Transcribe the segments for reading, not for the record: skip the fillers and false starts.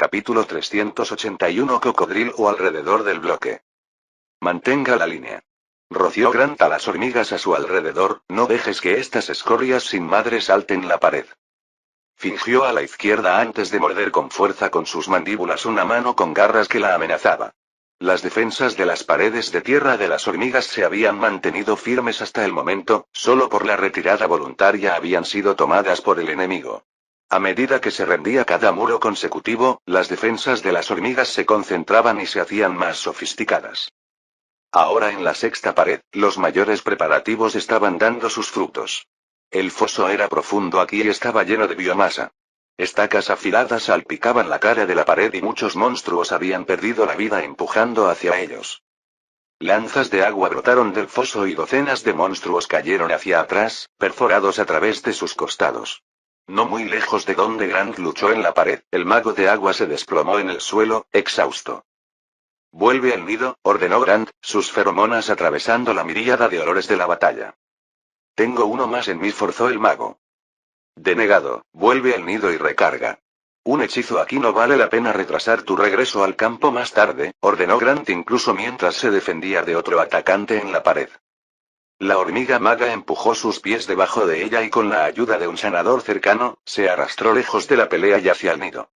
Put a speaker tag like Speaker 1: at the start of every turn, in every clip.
Speaker 1: Capítulo 381. Cocodrilo o alrededor del bloque. Mantenga la línea. Roció Grant a las hormigas a su alrededor, no dejes que estas escorias sin madre salten la pared. Fingió a la izquierda antes de morder con fuerza con sus mandíbulas una mano con garras que la amenazaba. Las defensas de las paredes de tierra de las hormigas se habían mantenido firmes hasta el momento, solo por la retirada voluntaria habían sido tomadas por el enemigo. A medida que se rendía cada muro consecutivo, las defensas de las hormigas se concentraban y se hacían más sofisticadas. Ahora en la sexta pared, los mayores preparativos estaban dando sus frutos. El foso era profundo aquí y estaba lleno de biomasa. Estacas afiladas salpicaban la cara de la pared y muchos monstruos habían perdido la vida empujando hacia ellos. Lanzas de agua brotaron del foso y docenas de monstruos cayeron hacia atrás, perforados a través de sus costados. No muy lejos de donde Grant luchó en la pared, el mago de agua se desplomó en el suelo, exhausto. Vuelve al nido, ordenó Grant, sus feromonas atravesando la miríada de olores de la batalla. Tengo uno más en mí, forzó el mago. Denegado, vuelve al nido y recarga. Un hechizo aquí, no vale la pena retrasar tu regreso al campo más tarde, ordenó Grant incluso mientras se defendía de otro atacante en la pared. La hormiga maga empujó sus pies debajo de ella y con la ayuda de un sanador cercano, se arrastró lejos de la pelea y hacia el nido.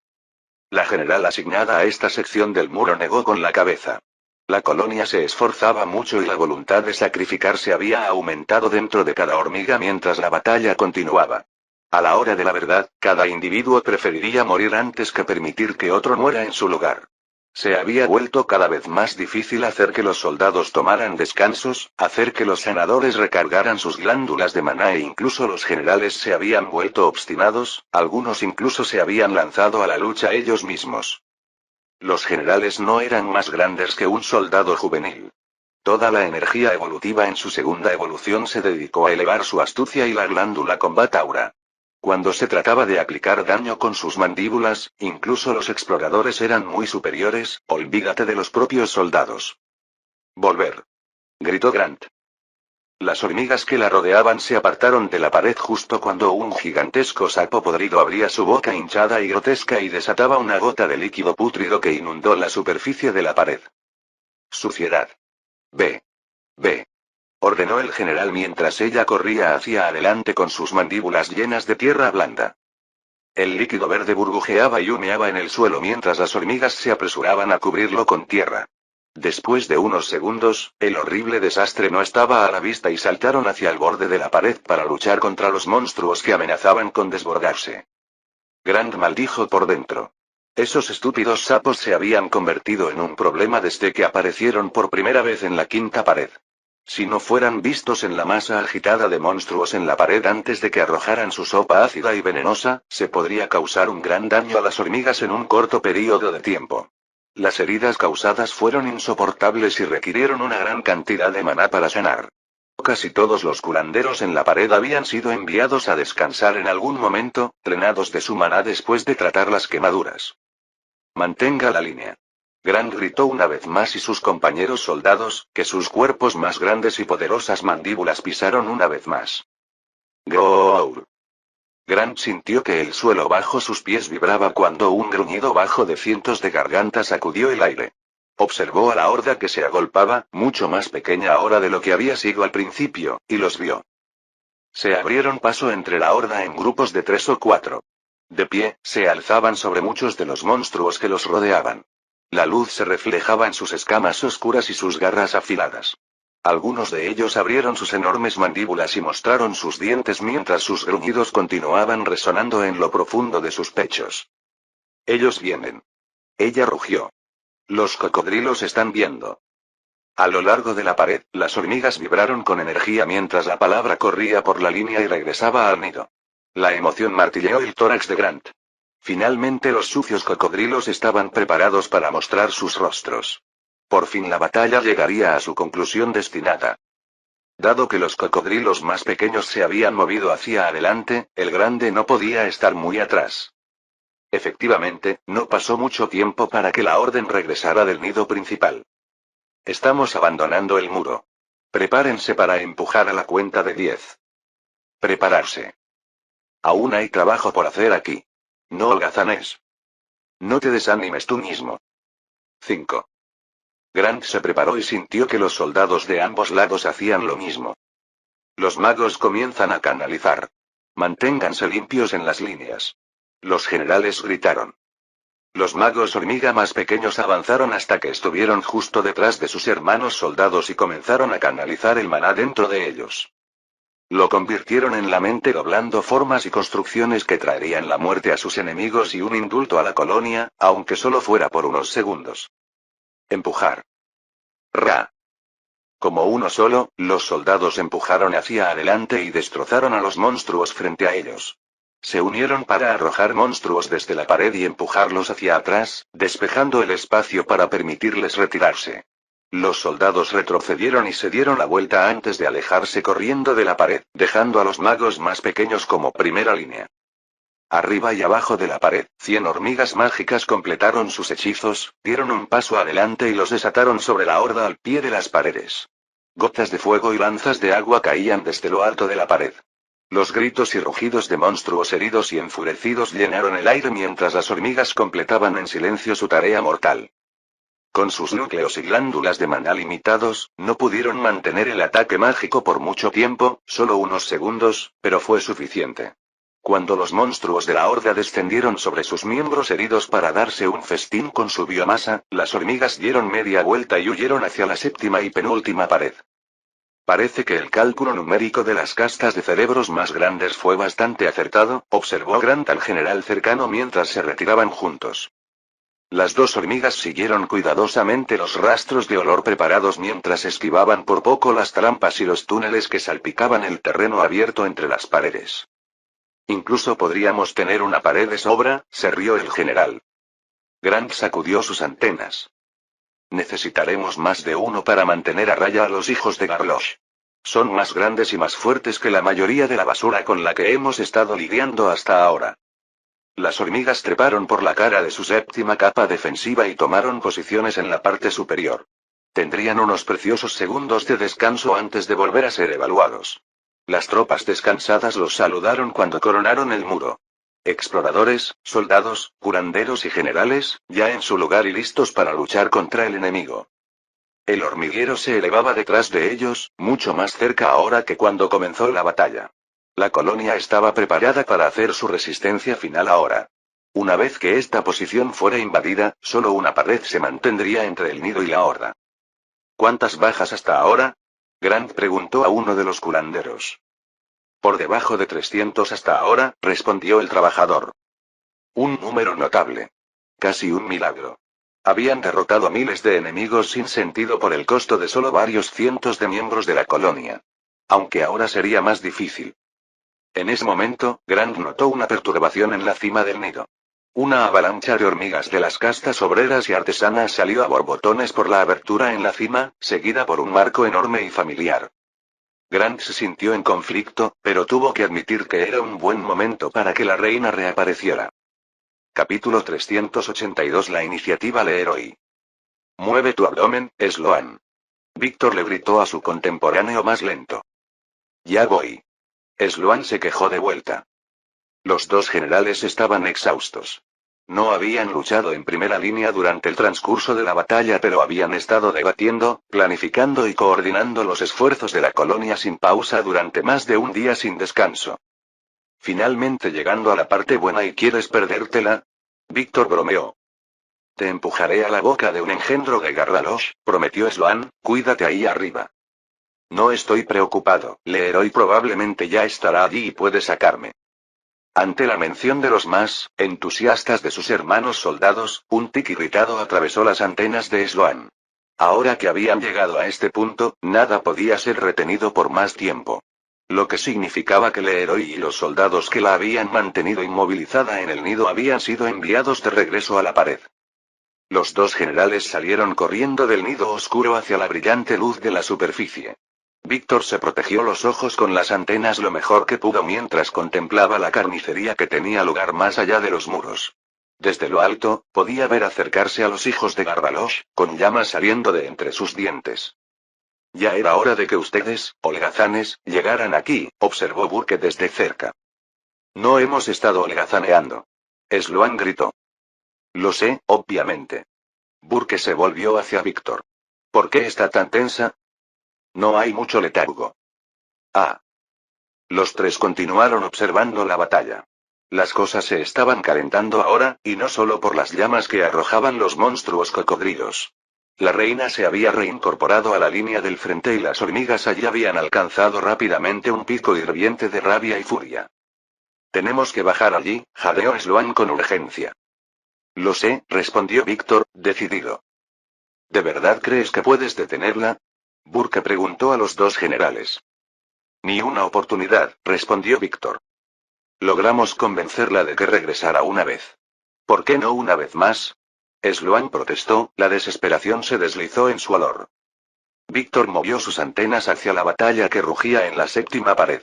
Speaker 1: La general asignada a esta sección del muro negó con la cabeza. La colonia se esforzaba mucho y la voluntad de sacrificarse había aumentado dentro de cada hormiga mientras la batalla continuaba. A la hora de la verdad, cada individuo preferiría morir antes que permitir que otro muera en su lugar. Se había vuelto cada vez más difícil hacer que los soldados tomaran descansos, hacer que los sanadores recargaran sus glándulas de maná e incluso los generales se habían vuelto obstinados, algunos incluso se habían lanzado a la lucha ellos mismos. Los generales no eran más grandes que un soldado juvenil. Toda la energía evolutiva en su segunda evolución se dedicó a elevar su astucia y la glándula combataura. Cuando se trataba de aplicar daño con sus mandíbulas, incluso los exploradores eran muy superiores, olvídate de los propios soldados. Volver. Gritó Grant. Las hormigas que la rodeaban se apartaron de la pared justo cuando un gigantesco sapo podrido abría su boca hinchada y grotesca y desataba una gota de líquido pútrido que inundó la superficie de la pared. Suciedad. Ve. Ve. Ordenó el general mientras ella corría hacia adelante con sus mandíbulas llenas de tierra blanda. El líquido verde burbujeaba y humeaba en el suelo mientras las hormigas se apresuraban a cubrirlo con tierra. Después de unos segundos, el horrible desastre no estaba a la vista y saltaron hacia el borde de la pared para luchar contra los monstruos que amenazaban con desbordarse. Grant maldijo por dentro. Esos estúpidos sapos se habían convertido en un problema desde que aparecieron por primera vez en la quinta pared. Si no fueran vistos en la masa agitada de monstruos en la pared antes de que arrojaran su sopa ácida y venenosa, se podría causar un gran daño a las hormigas en un corto período de tiempo. Las heridas causadas fueron insoportables y requirieron una gran cantidad de maná para sanar. Casi todos los curanderos en la pared habían sido enviados a descansar en algún momento, drenados de su maná después de tratar las quemaduras. Mantenga la línea. Grant gritó una vez más y sus compañeros soldados, que sus cuerpos más grandes y poderosas mandíbulas pisaron una vez más. ¡Growl! Grant sintió que el suelo bajo sus pies vibraba cuando un gruñido bajo de cientos de gargantas sacudió el aire. Observó a la horda que se agolpaba, mucho más pequeña ahora de lo que había sido al principio, y los vio. Se abrieron paso entre la horda en grupos de 3 o 4. De pie, se alzaban sobre muchos de los monstruos que los rodeaban. La luz se reflejaba en sus escamas oscuras y sus garras afiladas. Algunos de ellos abrieron sus enormes mandíbulas y mostraron sus dientes mientras sus gruñidos continuaban resonando en lo profundo de sus pechos. Ellos vienen. Ella rugió. Los cocodrilos están viendo. A lo largo de la pared, las hormigas vibraron con energía mientras la palabra corría por la línea y regresaba al nido. La emoción martilleó el tórax de Grant. Finalmente los sucios cocodrilos estaban preparados para mostrar sus rostros. Por fin la batalla llegaría a su conclusión destinada. Dado que los cocodrilos más pequeños se habían movido hacia adelante, el grande no podía estar muy atrás. Efectivamente, no pasó mucho tiempo para que la orden regresara del nido principal. Estamos abandonando el muro. Prepárense para empujar a la cuenta de 10. Prepararse. Aún hay trabajo por hacer aquí. No holgazanes. No te desanimes tú mismo. 5. Grant se preparó y sintió que los soldados de ambos lados hacían lo mismo. Los magos comienzan a canalizar. Manténganse limpios en las líneas. Los generales gritaron. Los magos hormiga más pequeños avanzaron hasta que estuvieron justo detrás de sus hermanos soldados y comenzaron a canalizar el maná dentro de ellos. Lo convirtieron en la mente doblando formas y construcciones que traerían la muerte a sus enemigos y un indulto a la colonia, aunque solo fuera por unos segundos. Empujar. Ra. Como uno solo, los soldados empujaron hacia adelante y destrozaron a los monstruos frente a ellos. Se unieron para arrojar monstruos desde la pared y empujarlos hacia atrás, despejando el espacio para permitirles retirarse. Los soldados retrocedieron y se dieron la vuelta antes de alejarse corriendo de la pared, dejando a los magos más pequeños como primera línea. Arriba y abajo de la pared, 100 hormigas mágicas completaron sus hechizos, dieron un paso adelante y los desataron sobre la horda al pie de las paredes. Gotas de fuego y lanzas de agua caían desde lo alto de la pared. Los gritos y rugidos de monstruos heridos y enfurecidos llenaron el aire mientras las hormigas completaban en silencio su tarea mortal. Con sus núcleos y glándulas de maná limitados, no pudieron mantener el ataque mágico por mucho tiempo, solo unos segundos, pero fue suficiente. Cuando los monstruos de la horda descendieron sobre sus miembros heridos para darse un festín con su biomasa, las hormigas dieron media vuelta y huyeron hacia la séptima y penúltima pared. Parece que el cálculo numérico de las castas de cerebros más grandes fue bastante acertado, observó Grant al general cercano mientras se retiraban juntos. Las dos hormigas siguieron cuidadosamente los rastros de olor preparados mientras esquivaban por poco las trampas y los túneles que salpicaban el terreno abierto entre las paredes. Incluso podríamos tener una pared de sobra, se rió el general. Grant sacudió sus antenas. Necesitaremos más de uno para mantener a raya a los hijos de Garlosh. Son más grandes y más fuertes que la mayoría de la basura con la que hemos estado lidiando hasta ahora. Las hormigas treparon por la cara de su séptima capa defensiva y tomaron posiciones en la parte superior. Tendrían unos preciosos segundos de descanso antes de volver a ser evaluados. Las tropas descansadas los saludaron cuando coronaron el muro. Exploradores, soldados, curanderos y generales, ya en su lugar y listos para luchar contra el enemigo. El hormiguero se elevaba detrás de ellos, mucho más cerca ahora que cuando comenzó la batalla. La colonia estaba preparada para hacer su resistencia final ahora. Una vez que esta posición fuera invadida, solo una pared se mantendría entre el nido y la horda. ¿Cuántas bajas hasta ahora? Grant preguntó a uno de los curanderos. Por debajo de 300 hasta ahora, respondió el trabajador. Un número notable. Casi un milagro. Habían derrotado a miles de enemigos sin sentido por el costo de solo varios cientos de miembros de la colonia. Aunque ahora sería más difícil. En ese momento, Grant notó una perturbación en la cima del nido. Una avalancha de hormigas de las castas obreras y artesanas salió a borbotones por la abertura en la cima, seguida por un marco enorme y familiar. Grant se sintió en conflicto, pero tuvo que admitir que era un buen momento para que la reina reapareciera. Capítulo 382. La iniciativa Leroy. Mueve tu abdomen, Sloan. Víctor le gritó a su contemporáneo más lento. Ya voy. Sloan se quejó de vuelta. Los dos generales estaban exhaustos. No habían luchado en primera línea durante el transcurso de la batalla, pero habían estado debatiendo, planificando y coordinando los esfuerzos de la colonia sin pausa durante más de un día sin descanso. Finalmente llegando a la parte buena y quieres perdértela. Víctor bromeó. Te empujaré a la boca de un engendro de Gargalosh, prometió Sloan, cuídate ahí arriba. No estoy preocupado, Leroy probablemente ya estará allí y puede sacarme. Ante la mención de los más entusiastas de sus hermanos soldados, un tic irritado atravesó las antenas de Sloan. Ahora que habían llegado a este punto, nada podía ser retenido por más tiempo. Lo que significaba que Leroy y los soldados que la habían mantenido inmovilizada en el nido habían sido enviados de regreso a la pared. Los dos generales salieron corriendo del nido oscuro hacia la brillante luz de la superficie. Víctor se protegió los ojos con las antenas lo mejor que pudo mientras contemplaba la carnicería que tenía lugar más allá de los muros. Desde lo alto, podía ver acercarse a los hijos de Gargalosh, con llamas saliendo de entre sus dientes. Ya era hora de que ustedes, holgazanes, llegaran aquí, observó Burke desde cerca. No hemos estado holgazaneando. Sloan gritó. Lo sé, obviamente. Burke se volvió hacia Víctor. ¿Por qué está tan tensa? No hay mucho letargo. Ah. Los tres continuaron observando la batalla. Las cosas se estaban calentando ahora, y no solo por las llamas que arrojaban los monstruos cocodrilos. La reina se había reincorporado a la línea del frente y las hormigas allí habían alcanzado rápidamente un pico hirviente de rabia y furia. Tenemos que bajar allí, jadeó Sloan con urgencia. Lo sé, respondió Víctor, decidido. ¿De verdad crees que puedes detenerla? Burke preguntó a los dos generales. Ni una oportunidad, respondió Víctor. Logramos convencerla de que regresara una vez. ¿Por qué no una vez más? Sloan protestó, la desesperación se deslizó en su olor. Víctor movió sus antenas hacia la batalla que rugía en la séptima pared.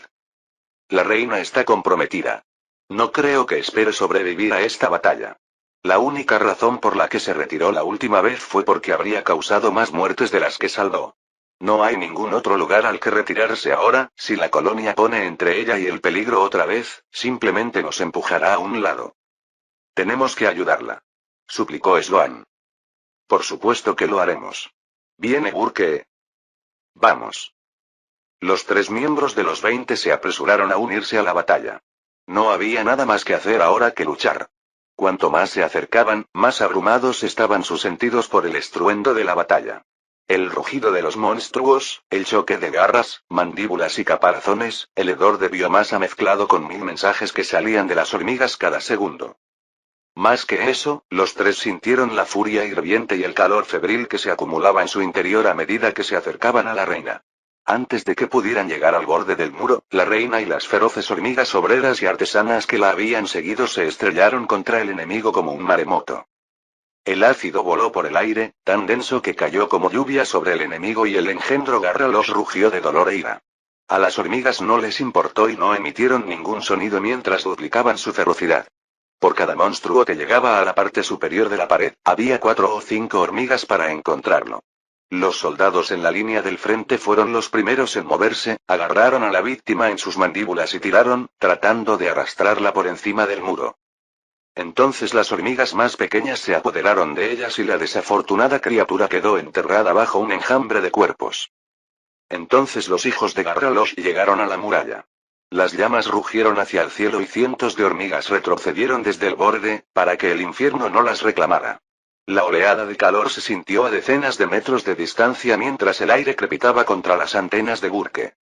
Speaker 1: La reina está comprometida. No creo que espere sobrevivir a esta batalla. La única razón por la que se retiró la última vez fue porque habría causado más muertes de las que salvó. No hay ningún otro lugar al que retirarse ahora, si la colonia pone entre ella y el peligro otra vez, simplemente nos empujará a un lado. Tenemos que ayudarla. Suplicó Sloan. Por supuesto que lo haremos. ¿Viene Burke? Vamos. Los tres miembros de los 20 se apresuraron a unirse a la batalla. No había nada más que hacer ahora que luchar. Cuanto más se acercaban, más abrumados estaban sus sentidos por el estruendo de la batalla. El rugido de los monstruos, el choque de garras, mandíbulas y caparazones, el hedor de biomasa mezclado con 1000 mensajes que salían de las hormigas cada segundo. Más que eso, los tres sintieron la furia hirviente y el calor febril que se acumulaba en su interior a medida que se acercaban a la reina. Antes de que pudieran llegar al borde del muro, la reina y las feroces hormigas obreras y artesanas que la habían seguido se estrellaron contra el enemigo como un maremoto. El ácido voló por el aire, tan denso que cayó como lluvia sobre el enemigo y el engendro Garralos rugió de dolor e ira. A las hormigas no les importó y no emitieron ningún sonido mientras duplicaban su ferocidad. Por cada monstruo que llegaba a la parte superior de la pared, había 4 o 5 hormigas para encontrarlo. Los soldados en la línea del frente fueron los primeros en moverse, agarraron a la víctima en sus mandíbulas y tiraron, tratando de arrastrarla por encima del muro. Entonces las hormigas más pequeñas se apoderaron de ellas y la desafortunada criatura quedó enterrada bajo un enjambre de cuerpos. Entonces los hijos de Garralos llegaron a la muralla. Las llamas rugieron hacia el cielo y cientos de hormigas retrocedieron desde el borde, para que el infierno no las reclamara. La oleada de calor se sintió a decenas de metros de distancia mientras el aire crepitaba contra las antenas de Burke.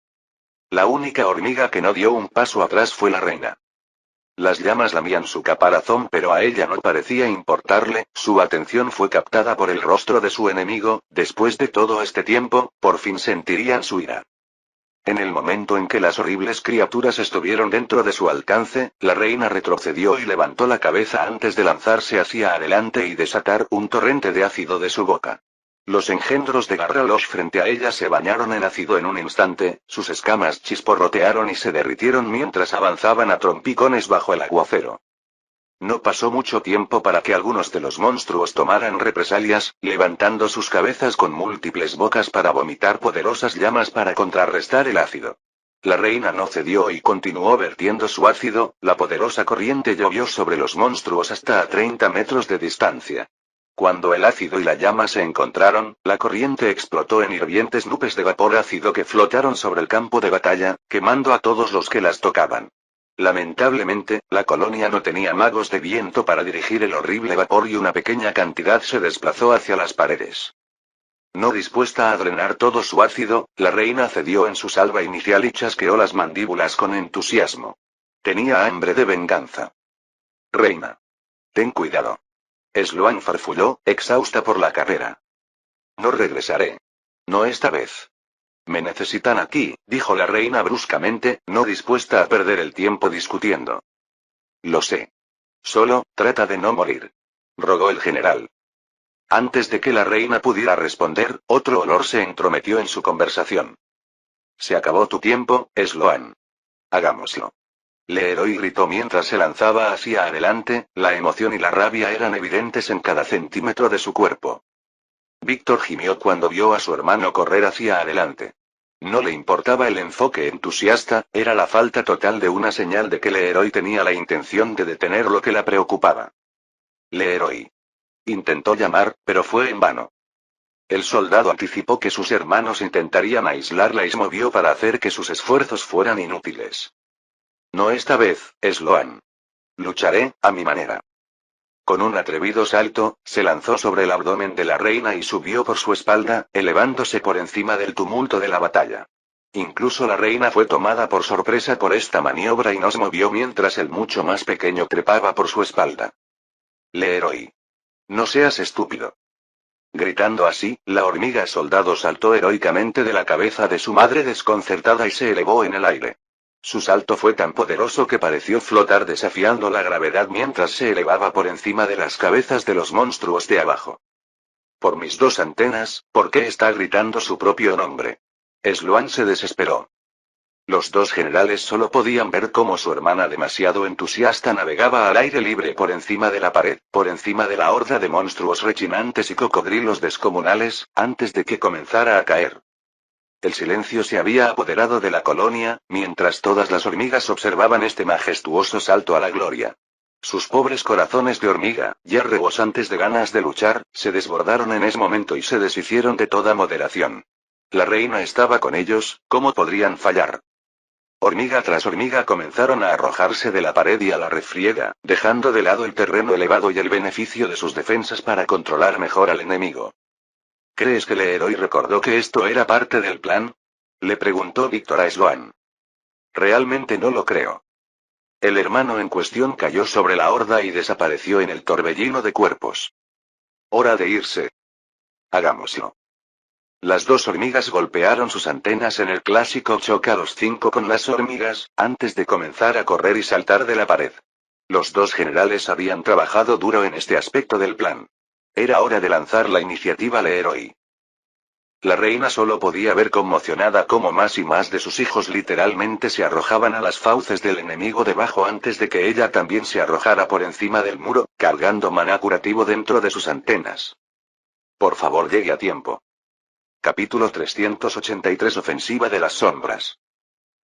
Speaker 1: La única hormiga que no dio un paso atrás fue la reina. Las llamas lamían su caparazón, pero a ella no parecía importarle, su atención fue captada por el rostro de su enemigo, después de todo este tiempo, por fin sentirían su ira. En el momento en que las horribles criaturas estuvieron dentro de su alcance, la reina retrocedió y levantó la cabeza antes de lanzarse hacia adelante y desatar un torrente de ácido de su boca. Los engendros de Garralos frente a ella se bañaron en ácido en un instante, sus escamas chisporrotearon y se derritieron mientras avanzaban a trompicones bajo el aguacero. No pasó mucho tiempo para que algunos de los monstruos tomaran represalias, levantando sus cabezas con múltiples bocas para vomitar poderosas llamas para contrarrestar el ácido. La reina no cedió y continuó vertiendo su ácido, la poderosa corriente llovió sobre los monstruos hasta a 30 metros de distancia. Cuando el ácido y la llama se encontraron, la corriente explotó en hirvientes nubes de vapor ácido que flotaron sobre el campo de batalla, quemando a todos los que las tocaban. Lamentablemente, la colonia no tenía magos de viento para dirigir el horrible vapor y una pequeña cantidad se desplazó hacia las paredes. No dispuesta a drenar todo su ácido, la reina cedió en su salva inicial y chasqueó las mandíbulas con entusiasmo. Tenía hambre de venganza. Reina. Ten cuidado. Sloan farfulló, exhausta por la carrera. No regresaré. No esta vez. Me necesitan aquí, dijo la reina bruscamente, no dispuesta a perder el tiempo discutiendo. Lo sé. Solo, trata de no morir. Rogó el general. Antes de que la reina pudiera responder, otro olor se entrometió en su conversación. Se acabó tu tiempo, Sloan. Hagámoslo. Leroy gritó mientras se lanzaba hacia adelante, la emoción y la rabia eran evidentes en cada centímetro de su cuerpo. Víctor gimió cuando vio a su hermano correr hacia adelante. No le importaba el enfoque entusiasta, era la falta total de una señal de que Leroy tenía la intención de detener lo que la preocupaba. Leroy. Intentó llamar, pero fue en vano. El soldado anticipó que sus hermanos intentarían aislarla y se movió para hacer que sus esfuerzos fueran inútiles. No esta vez, Sloan. Lucharé, a mi manera. Con un atrevido salto, se lanzó sobre el abdomen de la reina y subió por su espalda, elevándose por encima del tumulto de la batalla. Incluso la reina fue tomada por sorpresa por esta maniobra y no se movió mientras el mucho más pequeño trepaba por su espalda. Leroy. No seas estúpido. Gritando así, la hormiga soldado saltó heroicamente de la cabeza de su madre desconcertada y se elevó en el aire. Su salto fue tan poderoso que pareció flotar desafiando la gravedad mientras se elevaba por encima de las cabezas de los monstruos de abajo. Por mis dos antenas, ¿por qué está gritando su propio nombre? Sloan se desesperó. Los dos generales solo podían ver cómo su hermana demasiado entusiasta navegaba al aire libre por encima de la pared, por encima de la horda de monstruos rechinantes y cocodrilos descomunales, antes de que comenzara a caer. El silencio se había apoderado de la colonia, mientras todas las hormigas observaban este majestuoso salto a la gloria. Sus pobres corazones de hormiga, ya rebosantes de ganas de luchar, se desbordaron en ese momento y se deshicieron de toda moderación. La reina estaba con ellos, ¿cómo podrían fallar? Hormiga tras hormiga comenzaron a arrojarse de la pared y a la refriega, dejando de lado el terreno elevado y el beneficio de sus defensas para controlar mejor al enemigo. ¿Crees que Leroy recordó que esto era parte del plan? Le preguntó Víctor a Sloan. Realmente no lo creo. El hermano en cuestión cayó sobre la horda y desapareció en el torbellino de cuerpos. Hora de irse. Hagámoslo. Las dos hormigas golpearon sus antenas en el clásico choque a los 5 con las hormigas, antes de comenzar a correr y saltar de la pared. Los dos generales habían trabajado duro en este aspecto del plan. Era hora de lanzar la iniciativa Leroy. La reina solo podía ver conmocionada cómo más y más de sus hijos literalmente se arrojaban a las fauces del enemigo debajo antes de que ella también se arrojara por encima del muro, cargando maná curativo dentro de sus antenas. Por favor, llegue a tiempo. Capítulo 383 Ofensiva de las sombras.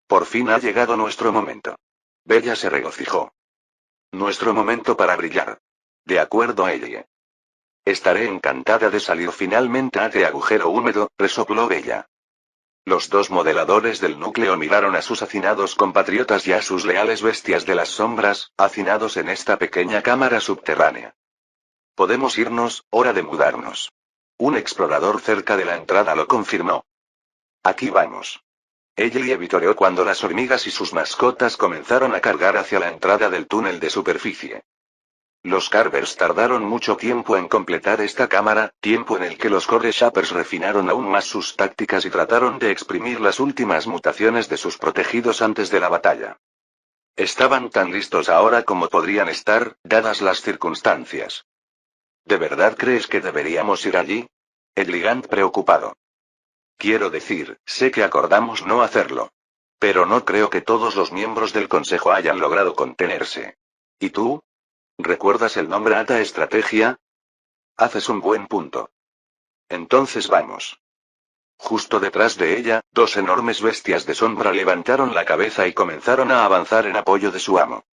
Speaker 1: Por fin ha llegado nuestro momento. Bella se regocijó. Nuestro momento para brillar. De acuerdo, Ellie. Estaré encantada de salir finalmente de agujero húmedo, resopló Bella. Los dos modeladores del núcleo miraron a sus hacinados compatriotas y a sus leales bestias de las sombras, hacinados en esta pequeña cámara subterránea. Podemos irnos, hora de mudarnos. Un explorador cerca de la entrada lo confirmó. Aquí vamos. Ellie vitoreó cuando las hormigas y sus mascotas comenzaron a cargar hacia la entrada del túnel de superficie. Los Carvers tardaron mucho tiempo en completar esta cámara, tiempo en el que los Core Shapers refinaron aún más sus tácticas y trataron de exprimir las últimas mutaciones de sus protegidos antes de la batalla. Estaban tan listos ahora como podrían estar, dadas las circunstancias. ¿De verdad crees que deberíamos ir allí? El Gigant preocupado. Quiero decir, sé que acordamos no hacerlo. Pero no creo que todos los miembros del Consejo hayan logrado contenerse. ¿Y tú? ¿Recuerdas el nombre Alta Estrategia? Haces un buen punto. Entonces vamos. Justo detrás de ella, dos enormes bestias de sombra levantaron la cabeza y comenzaron a avanzar en apoyo de su amo.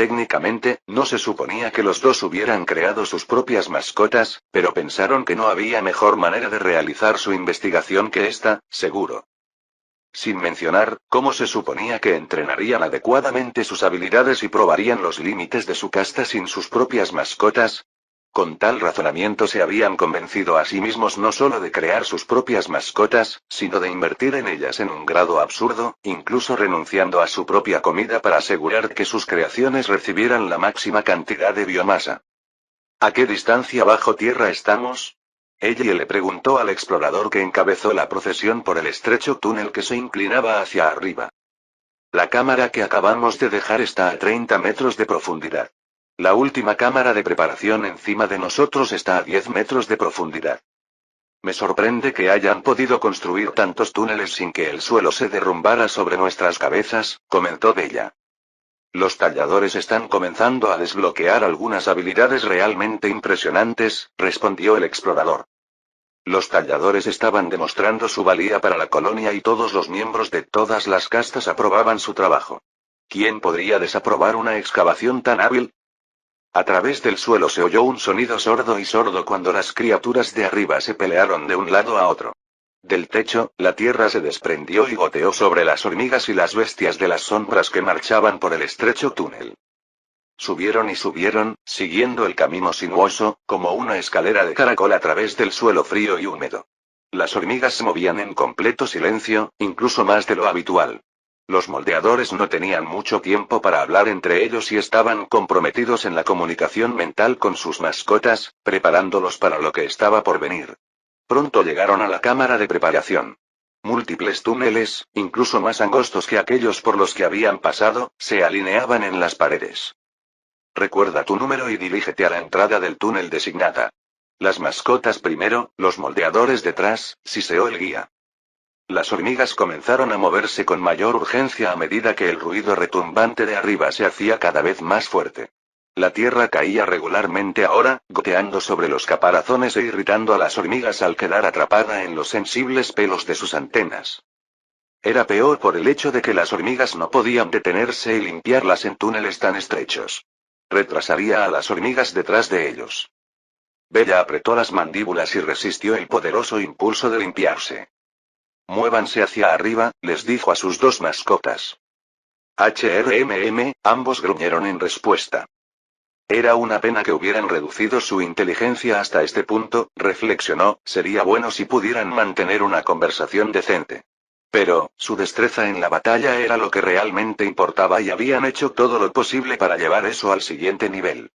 Speaker 1: Técnicamente, no se suponía que los dos hubieran creado sus propias mascotas, pero pensaron que no había mejor manera de realizar su investigación que esta, seguro. Sin mencionar, cómo se suponía que entrenarían adecuadamente sus habilidades y probarían los límites de su casta sin sus propias mascotas. Con tal razonamiento se habían convencido a sí mismos no solo de crear sus propias mascotas, sino de invertir en ellas en un grado absurdo, incluso renunciando a su propia comida para asegurar que sus creaciones recibieran la máxima cantidad de biomasa. ¿A qué distancia bajo tierra estamos? Ellie le preguntó al explorador que encabezó la procesión por el estrecho túnel que se inclinaba hacia arriba. La cámara que acabamos de dejar está a 30 metros de profundidad. La última cámara de preparación encima de nosotros está a 10 metros de profundidad. Me sorprende que hayan podido construir tantos túneles sin que el suelo se derrumbara sobre nuestras cabezas, comentó Bella. Los talladores están comenzando a desbloquear algunas habilidades realmente impresionantes, respondió el explorador. Los talladores estaban demostrando su valía para la colonia y todos los miembros de todas las castas aprobaban su trabajo. ¿Quién podría desaprobar una excavación tan hábil? A través del suelo se oyó un sonido sordo y sordo cuando las criaturas de arriba se pelearon de un lado a otro. Del techo, la tierra se desprendió y goteó sobre las hormigas y las bestias de las sombras que marchaban por el estrecho túnel. Subieron y subieron, siguiendo el camino sinuoso, como una escalera de caracol a través del suelo frío y húmedo. Las hormigas se movían en completo silencio, incluso más de lo habitual. Los moldeadores no tenían mucho tiempo para hablar entre ellos y estaban comprometidos en la comunicación mental con sus mascotas, preparándolos para lo que estaba por venir. Pronto llegaron a la cámara de preparación. Múltiples túneles, incluso más angostos que aquellos por los que habían pasado, se alineaban en las paredes. Recuerda tu número y dirígete a la entrada del túnel designada. Las mascotas primero, los moldeadores detrás, siseó el guía. Las hormigas comenzaron a moverse con mayor urgencia a medida que el ruido retumbante de arriba se hacía cada vez más fuerte. La tierra caía regularmente ahora, goteando sobre los caparazones e irritando a las hormigas al quedar atrapada en los sensibles pelos de sus antenas. Era peor por el hecho de que las hormigas no podían detenerse y limpiarlas en túneles tan estrechos. Retrasaría a las hormigas detrás de ellos. Bella apretó las mandíbulas y resistió el poderoso impulso de limpiarse. Muévanse hacia arriba, les dijo a sus dos mascotas. Ambos gruñeron en respuesta. Era una pena que hubieran reducido su inteligencia hasta este punto, reflexionó, sería bueno si pudieran mantener una conversación decente. Pero, su destreza en la batalla era lo que realmente importaba y habían hecho todo lo posible para llevar eso al siguiente nivel.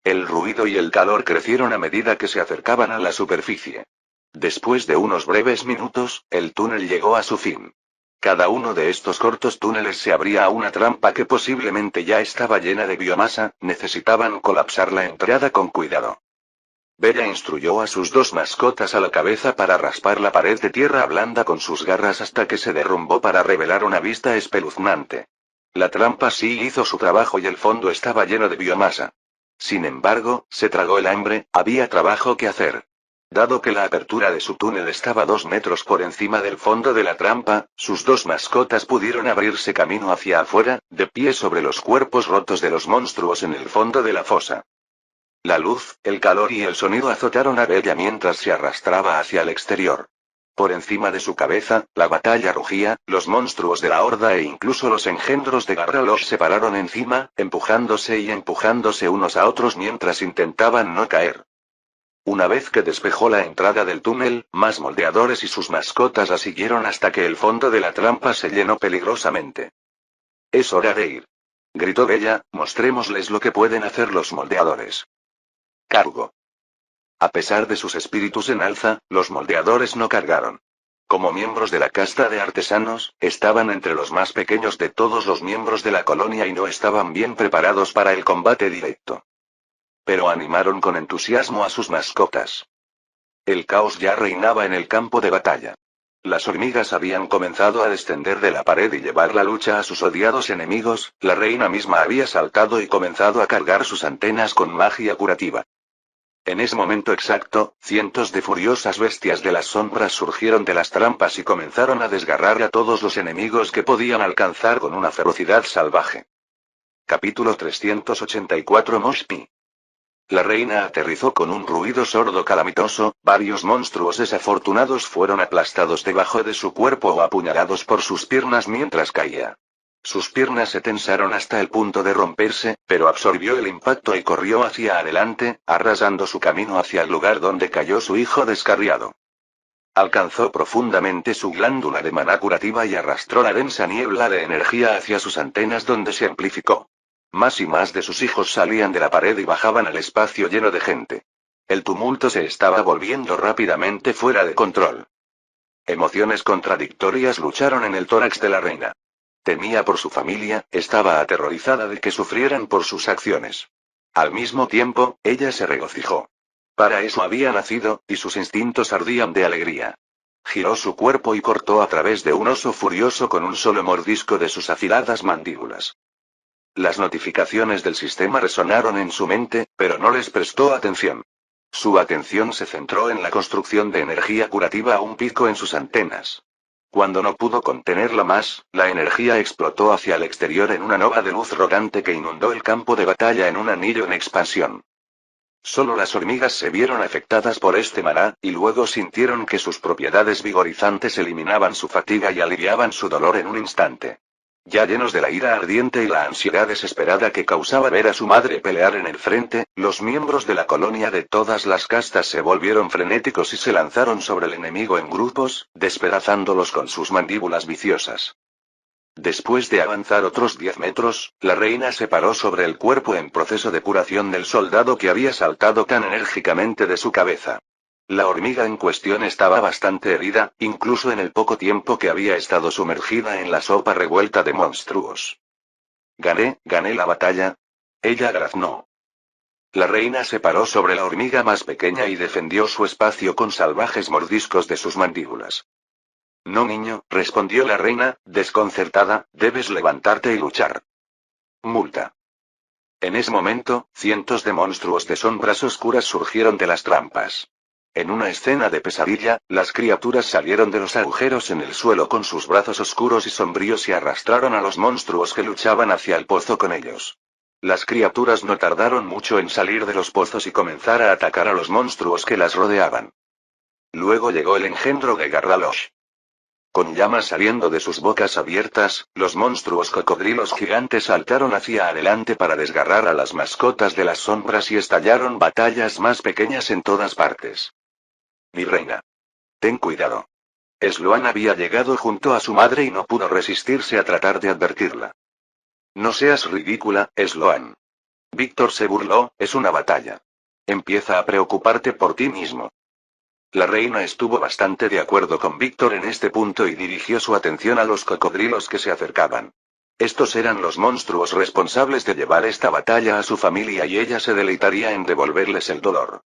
Speaker 1: El ruido y el calor crecieron a medida que se acercaban a la superficie. Después de unos breves minutos, el túnel llegó a su fin. Cada uno de estos cortos túneles se abría a una trampa que posiblemente ya estaba llena de biomasa, necesitaban colapsar la entrada con cuidado. Bella instruyó a sus dos mascotas a la cabeza para raspar la pared de tierra blanda con sus garras hasta que se derrumbó para revelar una vista espeluznante. La trampa sí hizo su trabajo y el fondo estaba lleno de biomasa. Sin embargo, se tragó el hambre, había trabajo que hacer. Dado que la apertura de su túnel estaba 2 metros por encima del fondo de la trampa, sus dos mascotas pudieron abrirse camino hacia afuera, de pie sobre los cuerpos rotos de los monstruos en el fondo de la fosa. La luz, el calor y el sonido azotaron a Bella mientras se arrastraba hacia el exterior. Por encima de su cabeza, la batalla rugía, los monstruos de la horda e incluso los engendros de Garra los separaron encima, empujándose y empujándose unos a otros mientras intentaban no caer. Una vez que despejó la entrada del túnel, más moldeadores y sus mascotas la siguieron hasta que el fondo de la trampa se llenó peligrosamente. Es hora de ir. Gritó Bella, mostrémosles lo que pueden hacer los moldeadores. Cargo. A pesar de sus espíritus en alza, los moldeadores no cargaron. Como miembros de la casta de artesanos, estaban entre los más pequeños de todos los miembros de la colonia y no estaban bien preparados para el combate directo. Pero animaron con entusiasmo a sus mascotas. El caos ya reinaba en el campo de batalla. Las hormigas habían comenzado a descender de la pared y llevar la lucha a sus odiados enemigos, la reina misma había saltado y comenzado a cargar sus antenas con magia curativa. En ese momento exacto, cientos de furiosas bestias de las sombras surgieron de las trampas y comenzaron a desgarrar a todos los enemigos que podían alcanzar con una ferocidad salvaje. Capítulo 384 Moshpi. La reina aterrizó con un ruido sordo calamitoso, varios monstruos desafortunados fueron aplastados debajo de su cuerpo o apuñalados por sus piernas mientras caía. Sus piernas se tensaron hasta el punto de romperse, pero absorbió el impacto y corrió hacia adelante, arrasando su camino hacia el lugar donde cayó su hijo descarriado. Alcanzó profundamente su glándula de maná curativa y arrastró la densa niebla de energía hacia sus antenas donde se amplificó. Más y más de sus hijos salían de la pared y bajaban al espacio lleno de gente. El tumulto se estaba volviendo rápidamente fuera de control. Emociones contradictorias lucharon en el tórax de la reina. Temía por su familia, estaba aterrorizada de que sufrieran por sus acciones. Al mismo tiempo, ella se regocijó. Para eso había nacido, y sus instintos ardían de alegría. Giró su cuerpo y cortó a través de un oso furioso con un solo mordisco de sus afiladas mandíbulas. Las notificaciones del sistema resonaron en su mente, pero no les prestó atención. Su atención se centró en la construcción de energía curativa a un pico en sus antenas. Cuando no pudo contenerla más, la energía explotó hacia el exterior en una nova de luz rodante que inundó el campo de batalla en un anillo en expansión. Solo las hormigas se vieron afectadas por este maná, y luego sintieron que sus propiedades vigorizantes eliminaban su fatiga y aliviaban su dolor en un instante. Ya llenos de la ira ardiente y la ansiedad desesperada que causaba ver a su madre pelear en el frente, los miembros de la colonia de todas las castas se volvieron frenéticos y se lanzaron sobre el enemigo en grupos, despedazándolos con sus mandíbulas viciosas. Después de avanzar otros 10 metros, la reina se paró sobre el cuerpo en proceso de curación del soldado que había saltado tan enérgicamente de su cabeza. La hormiga en cuestión estaba bastante herida, incluso en el poco tiempo que había estado sumergida en la sopa revuelta de monstruos. Gané la batalla. Ella graznó. La reina se paró sobre la hormiga más pequeña y defendió su espacio con salvajes mordiscos de sus mandíbulas. No, niño, respondió la reina, desconcertada, debes levantarte y luchar. Multa. En ese momento, cientos de monstruos de sombras oscuras surgieron de las trampas. En una escena de pesadilla, las criaturas salieron de los agujeros en el suelo con sus brazos oscuros y sombríos y arrastraron a los monstruos que luchaban hacia el pozo con ellos. Las criaturas no tardaron mucho en salir de los pozos y comenzar a atacar a los monstruos que las rodeaban. Luego llegó el engendro de Garralosh. Con llamas saliendo de sus bocas abiertas, los monstruos cocodrilos gigantes saltaron hacia adelante para desgarrar a las mascotas de las sombras y estallaron batallas más pequeñas en todas partes. Mi reina. Ten cuidado. Sloan había llegado junto a su madre y no pudo resistirse a tratar de advertirla. No seas ridícula, Sloan. Víctor se burló, es una batalla. Empieza a preocuparte por ti mismo. La reina estuvo bastante de acuerdo con Víctor en este punto y dirigió su atención a los cocodrilos que se acercaban. Estos eran los monstruos responsables de llevar esta batalla a su familia y ella se deleitaría en devolverles el dolor.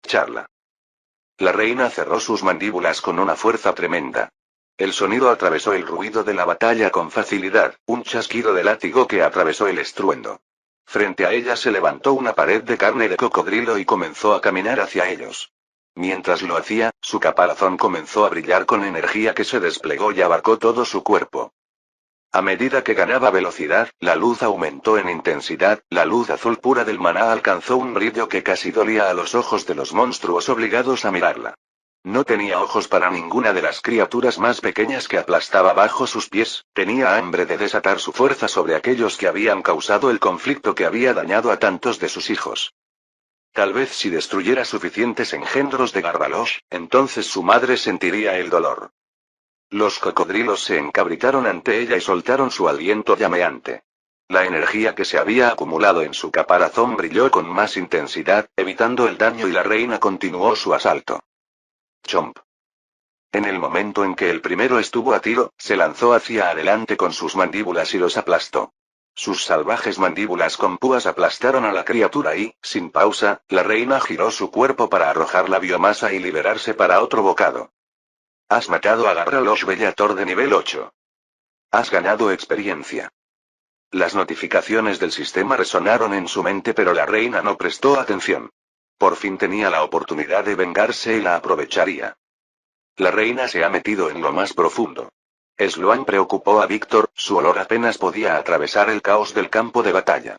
Speaker 1: Charla. La reina cerró sus mandíbulas con una fuerza tremenda. El sonido atravesó el ruido de la batalla con facilidad, un chasquido de látigo que atravesó el estruendo. Frente a ella se levantó una pared de carne de cocodrilo y comenzó a caminar hacia ellos. Mientras lo hacía, su caparazón comenzó a brillar con energía que se desplegó y abarcó todo su cuerpo. A medida que ganaba velocidad, la luz aumentó en intensidad, la luz azul pura del maná alcanzó un brillo que casi dolía a los ojos de los monstruos obligados a mirarla. No tenía ojos para ninguna de las criaturas más pequeñas que aplastaba bajo sus pies, tenía hambre de desatar su fuerza sobre aquellos que habían causado el conflicto que había dañado a tantos de sus hijos. Tal vez si destruyera suficientes engendros de Garralosh, entonces su madre sentiría el dolor. Los cocodrilos se encabritaron ante ella y soltaron su aliento llameante. La energía que se había acumulado en su caparazón brilló con más intensidad, evitando el daño y la reina continuó su asalto. Chomp. En el momento en que el primero estuvo a tiro, se lanzó hacia adelante con sus mandíbulas y los aplastó. Sus salvajes mandíbulas con púas aplastaron a la criatura y, sin pausa, la reina giró su cuerpo para arrojar la biomasa y liberarse para otro bocado. Has matado a Garralosh Bellator de nivel 8. Has ganado experiencia. Las notificaciones del sistema resonaron en su mente, pero la reina no prestó atención. Por fin tenía la oportunidad de vengarse y la aprovecharía. La reina se ha metido en lo más profundo. Sloan preocupó a Víctor, su olor apenas podía atravesar el caos del campo de batalla.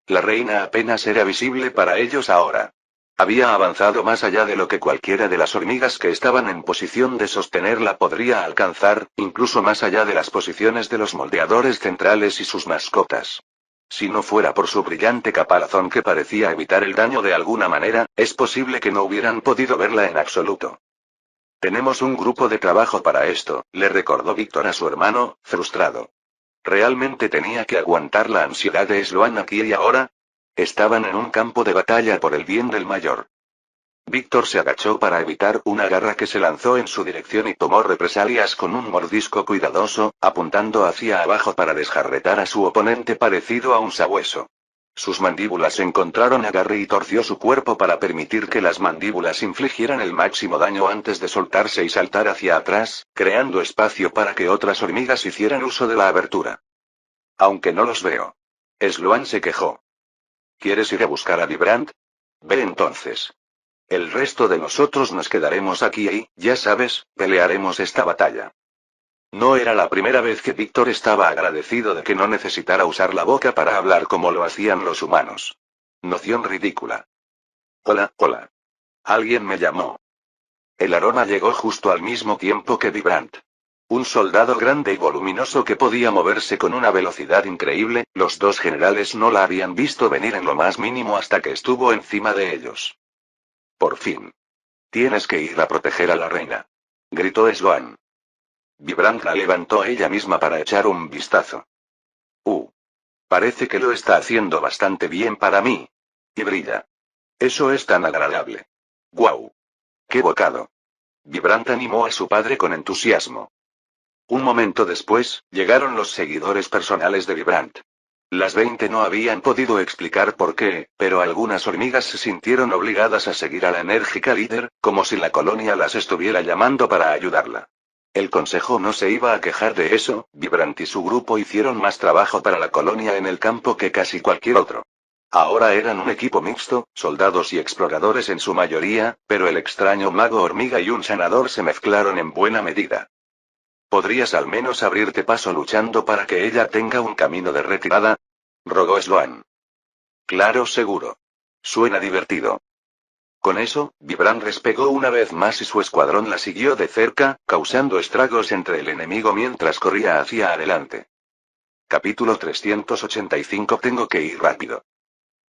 Speaker 1: La reina apenas era visible para ellos ahora. Había avanzado más allá de lo que cualquiera de las hormigas que estaban en posición de sostenerla podría alcanzar, incluso más allá de las posiciones de los moldeadores centrales y sus mascotas. Si no fuera por su brillante caparazón que parecía evitar el daño de alguna manera, es posible que no hubieran podido verla en absoluto. Tenemos un grupo de trabajo para esto, le recordó Víctor a su hermano, frustrado. ¿Realmente tenía que aguantar la ansiedad de Sloan aquí y ahora? Estaban en un campo de batalla por el bien del mayor. Víctor se agachó para evitar una garra que se lanzó en su dirección y tomó represalias con un mordisco cuidadoso, apuntando hacia abajo para desjarretar a su oponente parecido a un sabueso. Sus mandíbulas encontraron agarre y torció su cuerpo para permitir que las mandíbulas infligieran el máximo daño antes de soltarse y saltar hacia atrás, creando espacio para que otras hormigas hicieran uso de la abertura. Aunque no los veo. Sloan se quejó. ¿Quieres ir a buscar a Vibrant? Ve entonces. El resto de nosotros nos quedaremos aquí y, ya sabes, pelearemos esta batalla. No era la primera vez que Víctor estaba agradecido de que no necesitara usar la boca para hablar como lo hacían los humanos. Noción ridícula. Hola, hola. Alguien me llamó. El aroma llegó justo al mismo tiempo que Vibrant. Un soldado grande y voluminoso que podía moverse con una velocidad increíble, los dos generales no la habían visto venir en lo más mínimo hasta que estuvo encima de ellos. Por fin. Tienes que ir a proteger a la reina. Gritó Sloan. Vibrant la levantó ella misma para echar un vistazo. Parece que lo está haciendo bastante bien para mí. Y brilla. Eso es tan agradable. ¡Guau! ¡Qué bocado! Vibrant animó a su padre con entusiasmo. Un momento después, llegaron los seguidores personales de Vibrant. Las 20 no habían podido explicar por qué, pero algunas hormigas se sintieron obligadas a seguir a la enérgica líder, como si la colonia las estuviera llamando para ayudarla. El consejo no se iba a quejar de eso, Vibrant y su grupo hicieron más trabajo para la colonia en el campo que casi cualquier otro. Ahora eran un equipo mixto, soldados y exploradores en su mayoría, pero el extraño mago hormiga y un sanador se mezclaron en buena medida. ¿Podrías al menos abrirte paso luchando para que ella tenga un camino de retirada? Rogó Sloan. Claro, seguro. Suena divertido. Con eso, Vibrant despegó una vez más y su escuadrón la siguió de cerca, causando estragos entre el enemigo mientras corría hacia adelante. Capítulo 385. Tengo que ir rápido.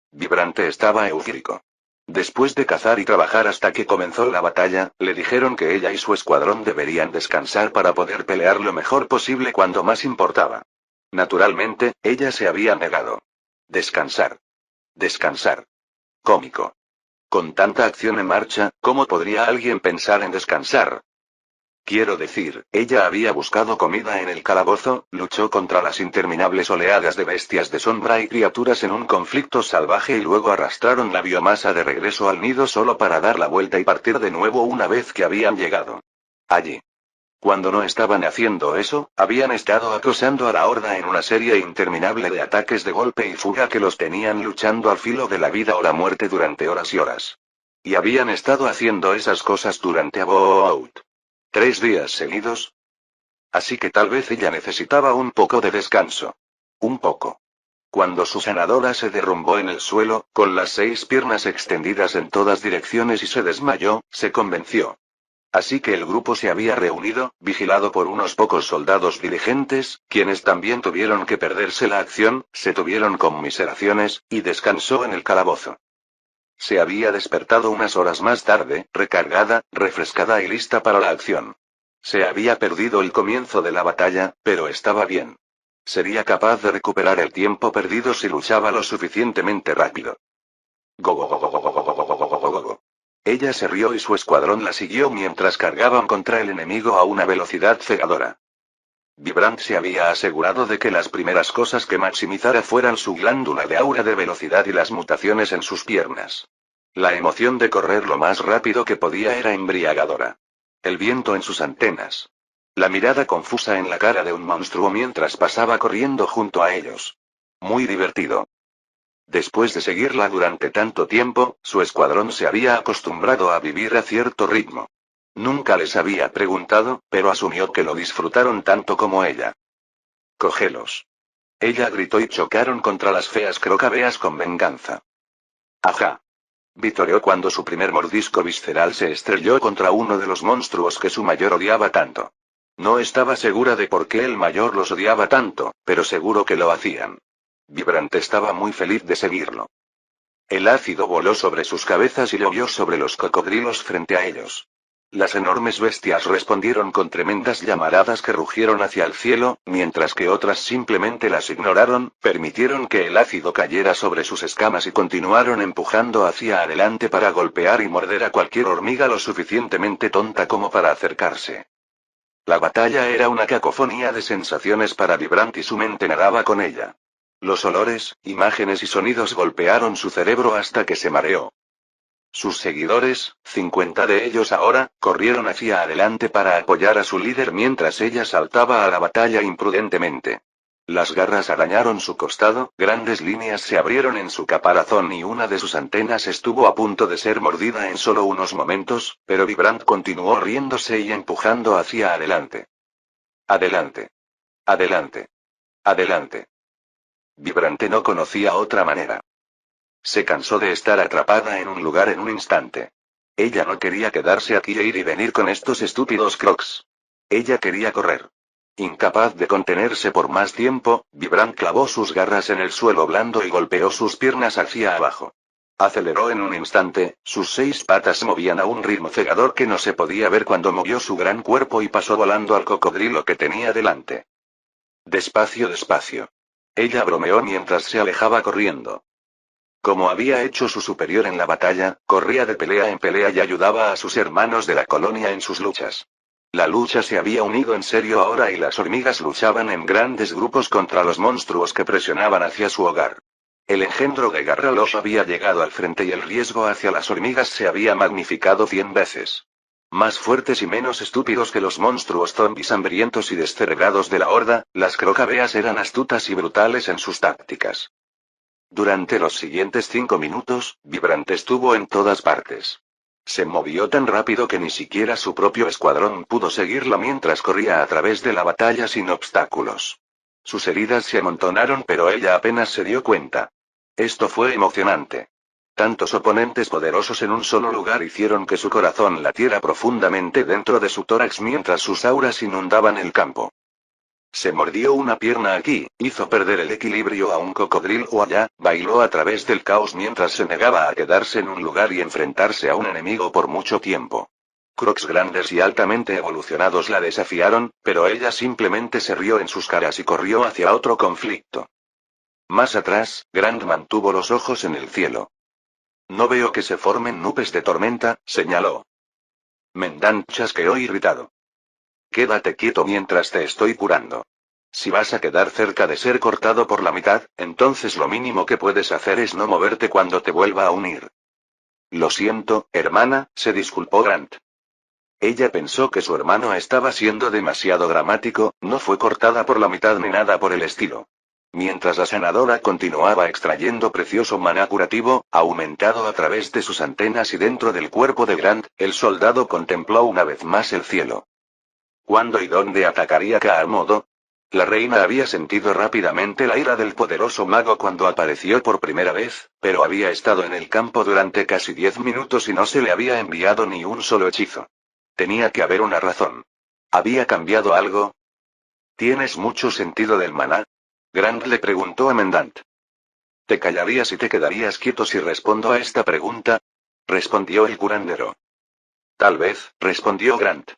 Speaker 1: Vibrante estaba eufórico. Después de cazar y trabajar hasta que comenzó la batalla, le dijeron que ella y su escuadrón deberían descansar para poder pelear lo mejor posible cuando más importaba. Naturalmente, ella se había negado. Descansar. Descansar. Cómico. Con tanta acción en marcha, ¿cómo podría alguien pensar en descansar? Quiero decir, ella había buscado comida en el calabozo, luchó contra las interminables oleadas de bestias de sombra y criaturas en un conflicto salvaje y luego arrastraron la biomasa de regreso al nido solo para dar la vuelta y partir de nuevo una vez que habían llegado. Allí. Cuando no estaban haciendo eso, habían estado acosando a la horda en una serie interminable de ataques de golpe y fuga que los tenían luchando al filo de la vida o la muerte durante horas y horas. Y habían estado haciendo esas cosas durante about 3 días seguidos. Así que tal vez ella necesitaba un poco de descanso. Un poco. Cuando su sanadora se derrumbó en el suelo, con las 6 piernas extendidas en todas direcciones y se desmayó, se convenció. Así que el grupo se había reunido, vigilado por unos pocos soldados diligentes, quienes también tuvieron que perderse la acción, se tuvieron conmiseraciones, y descansó en el calabozo. Se había despertado unas horas más tarde, recargada, refrescada y lista para la acción. Se había perdido el comienzo de la batalla, pero estaba bien. Sería capaz de recuperar el tiempo perdido si luchaba lo suficientemente rápido. Go, go, go, go, go, go, go, go, go, go, go, go. Ella se rió y su escuadrón la siguió mientras cargaban contra el enemigo a una velocidad cegadora. Vibrant se había asegurado de que las primeras cosas que maximizara fueran su glándula de aura de velocidad y las mutaciones en sus piernas. La emoción de correr lo más rápido que podía era embriagadora. El viento en sus antenas. La mirada confusa en la cara de un monstruo mientras pasaba corriendo junto a ellos. Muy divertido. Después de seguirla durante tanto tiempo, su escuadrón se había acostumbrado a vivir a cierto ritmo. Nunca les había preguntado, pero asumió que lo disfrutaron tanto como ella. «Cógelos». Ella gritó y chocaron contra las feas crocabeas con venganza. «Ajá». Vitoreó cuando su primer mordisco visceral se estrelló contra uno de los monstruos que su mayor odiaba tanto. No estaba segura de por qué el mayor los odiaba tanto, pero seguro que lo hacían. Vibrant estaba muy feliz de seguirlo. El ácido voló sobre sus cabezas y llovió sobre los cocodrilos frente a ellos. Las enormes bestias respondieron con tremendas llamaradas que rugieron hacia el cielo, mientras que otras simplemente las ignoraron, permitieron que el ácido cayera sobre sus escamas y continuaron empujando hacia adelante para golpear y morder a cualquier hormiga lo suficientemente tonta como para acercarse. La batalla era una cacofonía de sensaciones para Vibrant y su mente nadaba con ella. Los olores, imágenes y sonidos golpearon su cerebro hasta que se mareó. Sus seguidores, 50 de ellos ahora, corrieron hacia adelante para apoyar a su líder mientras ella saltaba a la batalla imprudentemente. Las garras arañaron su costado, grandes líneas se abrieron en su caparazón y una de sus antenas estuvo a punto de ser mordida en solo unos momentos, pero Vibrant continuó riéndose y empujando hacia adelante. Adelante. Adelante. Adelante. Vibrante no conocía otra manera. Se cansó de estar atrapada en un lugar en un instante. Ella no quería quedarse aquí e ir y venir con estos estúpidos crocs. Ella quería correr. Incapaz de contenerse por más tiempo, Vibrant clavó sus garras en el suelo blando y golpeó sus piernas hacia abajo. Aceleró en un instante, sus 6 patas se movían a un ritmo cegador que no se podía ver cuando movió su gran cuerpo y pasó volando al cocodrilo que tenía delante. Despacio, despacio. Ella bromeó mientras se alejaba corriendo. Como había hecho su superior en la batalla, corría de pelea en pelea y ayudaba a sus hermanos de la colonia en sus luchas. La lucha se había unido en serio ahora y las hormigas luchaban en grandes grupos contra los monstruos que presionaban hacia su hogar. El engendro de Garralosh había llegado al frente y el riesgo hacia las hormigas se había magnificado 100 veces. Más fuertes y menos estúpidos que los monstruos zombies hambrientos y descerebrados de la horda, las crocabeas eran astutas y brutales en sus tácticas. Durante los siguientes 5 minutos, Vibrante estuvo en todas partes. Se movió tan rápido que ni siquiera su propio escuadrón pudo seguirla mientras corría a través de la batalla sin obstáculos. Sus heridas se amontonaron pero ella apenas se dio cuenta. Esto fue emocionante. Tantos oponentes poderosos en un solo lugar hicieron que su corazón latiera profundamente dentro de su tórax mientras sus auras inundaban el campo. Se mordió una pierna aquí, hizo perder el equilibrio a un cocodrilo allá, bailó a través del caos mientras se negaba a quedarse en un lugar y enfrentarse a un enemigo por mucho tiempo. Crocs grandes y altamente evolucionados la desafiaron, pero ella simplemente se rió en sus caras y corrió hacia otro conflicto. Más atrás, Grant mantuvo los ojos en el cielo. No veo que se formen nubes de tormenta, señaló. Mendant chasqueó irritado. Quédate quieto mientras te estoy curando. Si vas a quedar cerca de ser cortado por la mitad, entonces lo mínimo que puedes hacer es no moverte cuando te vuelva a unir. Lo siento, hermana, se disculpó Grant. Ella pensó que su hermano estaba siendo demasiado dramático, no fue cortada por la mitad ni nada por el estilo. Mientras la sanadora continuaba extrayendo precioso maná curativo, aumentado a través de sus antenas y dentro del cuerpo de Grant, el soldado contempló una vez más el cielo. ¿Cuándo y dónde atacaría Kaamodo? La reina había sentido rápidamente la ira del poderoso mago cuando apareció por primera vez, pero había estado en el campo durante casi 10 minutos y no se le había enviado ni un solo hechizo. Tenía que haber una razón. ¿Había cambiado algo? ¿Tienes mucho sentido del maná? Grant le preguntó a Mendant. ¿Te callarías y te quedarías quieto si respondo a esta pregunta? Respondió el curandero. Tal vez, respondió Grant.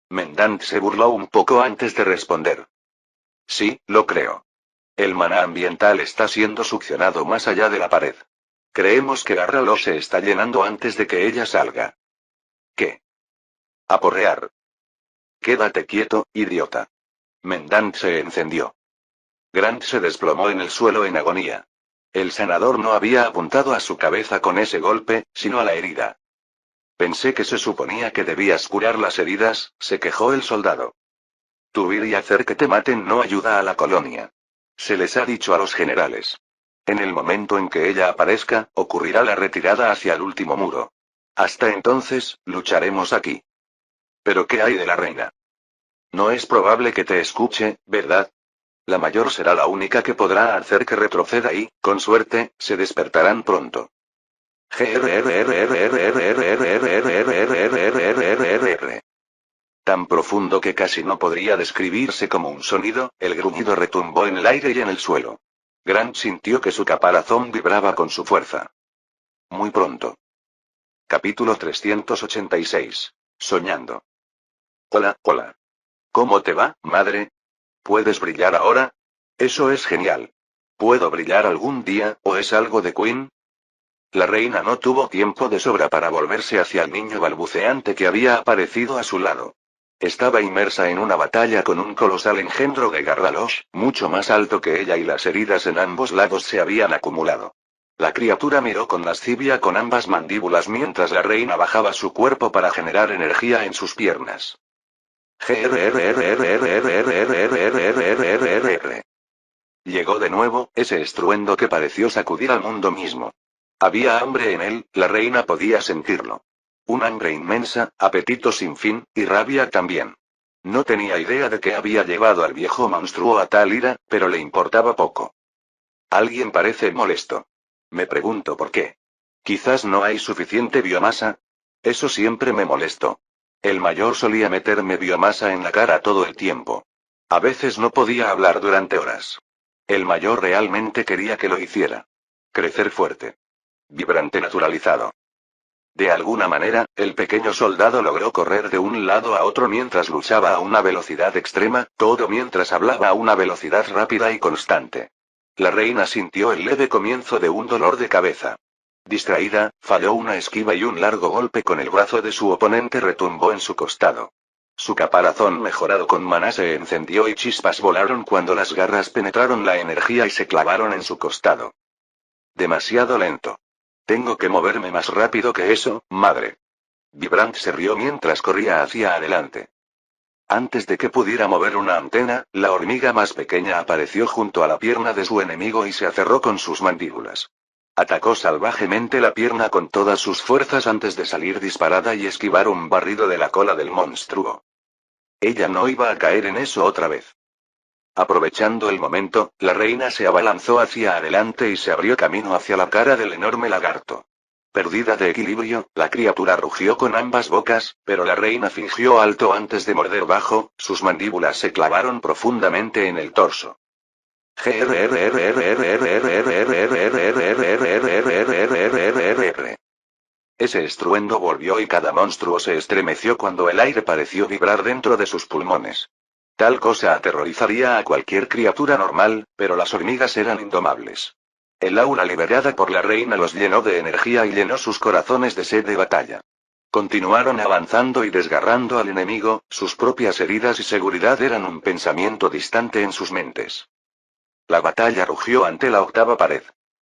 Speaker 1: Mendant se burló un poco antes de responder. Sí, lo creo. El maná ambiental está siendo succionado más allá de la pared. Creemos que Garralosh se está llenando antes de que ella salga. ¿Qué? Aporrear. Quédate quieto, idiota. Mendant se encendió. Grant se desplomó en el suelo en agonía. El sanador no había apuntado a su cabeza con ese golpe, sino a la herida. Pensé que se suponía que debías curar las heridas, se quejó el soldado. Tu ir y hacer que te maten no ayuda a la colonia. Se les ha dicho a los generales. En el momento en que ella aparezca, ocurrirá la retirada hacia el último muro. Hasta entonces, lucharemos aquí. ¿Pero qué hay de la reina? No es probable que te escuche, ¿verdad? La mayor será la única que podrá hacer que retroceda y, con suerte, se despertarán pronto. Tan profundo que casi no podría describirse como un sonido, el gruñido retumbó en el aire y en el suelo. Grant sintió que su caparazón vibraba con su fuerza. Muy pronto. Capítulo 386. Soñando. Hola, hola. ¿Cómo te va, madre? ¿Puedes brillar ahora? Eso es genial. ¿Puedo brillar algún día, o es algo de Queen? La reina no tuvo tiempo de sobra para volverse hacia el niño balbuceante que había aparecido a su lado. Estaba inmersa en una batalla con un colosal engendro de Garralosh, mucho más alto que ella y las heridas en ambos lados se habían acumulado. La criatura miró con lascivia con ambas mandíbulas mientras la reina bajaba su cuerpo para generar energía en sus piernas. Llegó de nuevo, ese estruendo que pareció sacudir al mundo mismo. Había hambre en él, la reina podía sentirlo. Un hambre inmensa, apetito sin fin, y rabia también. No tenía idea de qué había llevado al viejo monstruo a tal ira, pero le importaba poco. Alguien parece molesto. Me pregunto por qué. Quizás no hay suficiente biomasa. Eso siempre me molestó. El mayor solía meterme biomasa en la cara todo el tiempo. A veces no podía hablar durante horas. El mayor realmente quería que lo hiciera. Crecer fuerte. Vibrante naturalizado. De alguna manera, el pequeño soldado logró correr de un lado a otro mientras luchaba a una velocidad extrema, todo mientras hablaba a una velocidad rápida y constante. La reina sintió el leve comienzo de un dolor de cabeza. Distraída, falló una esquiva y un largo golpe con el brazo de su oponente retumbó en su costado. Su caparazón mejorado con maná se encendió y chispas volaron cuando las garras penetraron la energía y se clavaron en su costado. Demasiado lento. Tengo que moverme más rápido que eso, madre. Vibrant se rió mientras corría hacia adelante. Antes de que pudiera mover una antena, la hormiga más pequeña apareció junto a la pierna de su enemigo y se aferró con sus mandíbulas. Atacó salvajemente la pierna con todas sus fuerzas antes de salir disparada y esquivar un barrido de la cola del monstruo. Ella no iba a caer en eso otra vez. Aprovechando el momento, la reina se abalanzó hacia adelante y se abrió camino hacia la cara del enorme lagarto. Perdida de equilibrio, la criatura rugió con ambas bocas, pero la reina fingió alto antes de morder bajo, sus mandíbulas se clavaron profundamente en el torso. Ese estruendo volvió y cada monstruo se estremeció cuando el aire pareció vibrar dentro de sus pulmones. Tal cosa aterrorizaría a cualquier criatura normal, pero las hormigas eran indomables. El aura liberada por la reina los llenó de energía y llenó sus corazones de sed de batalla. Continuaron avanzando y desgarrando al enemigo, sus propias heridas y seguridad eran un pensamiento distante en sus mentes. La batalla rugió ante la octava pared.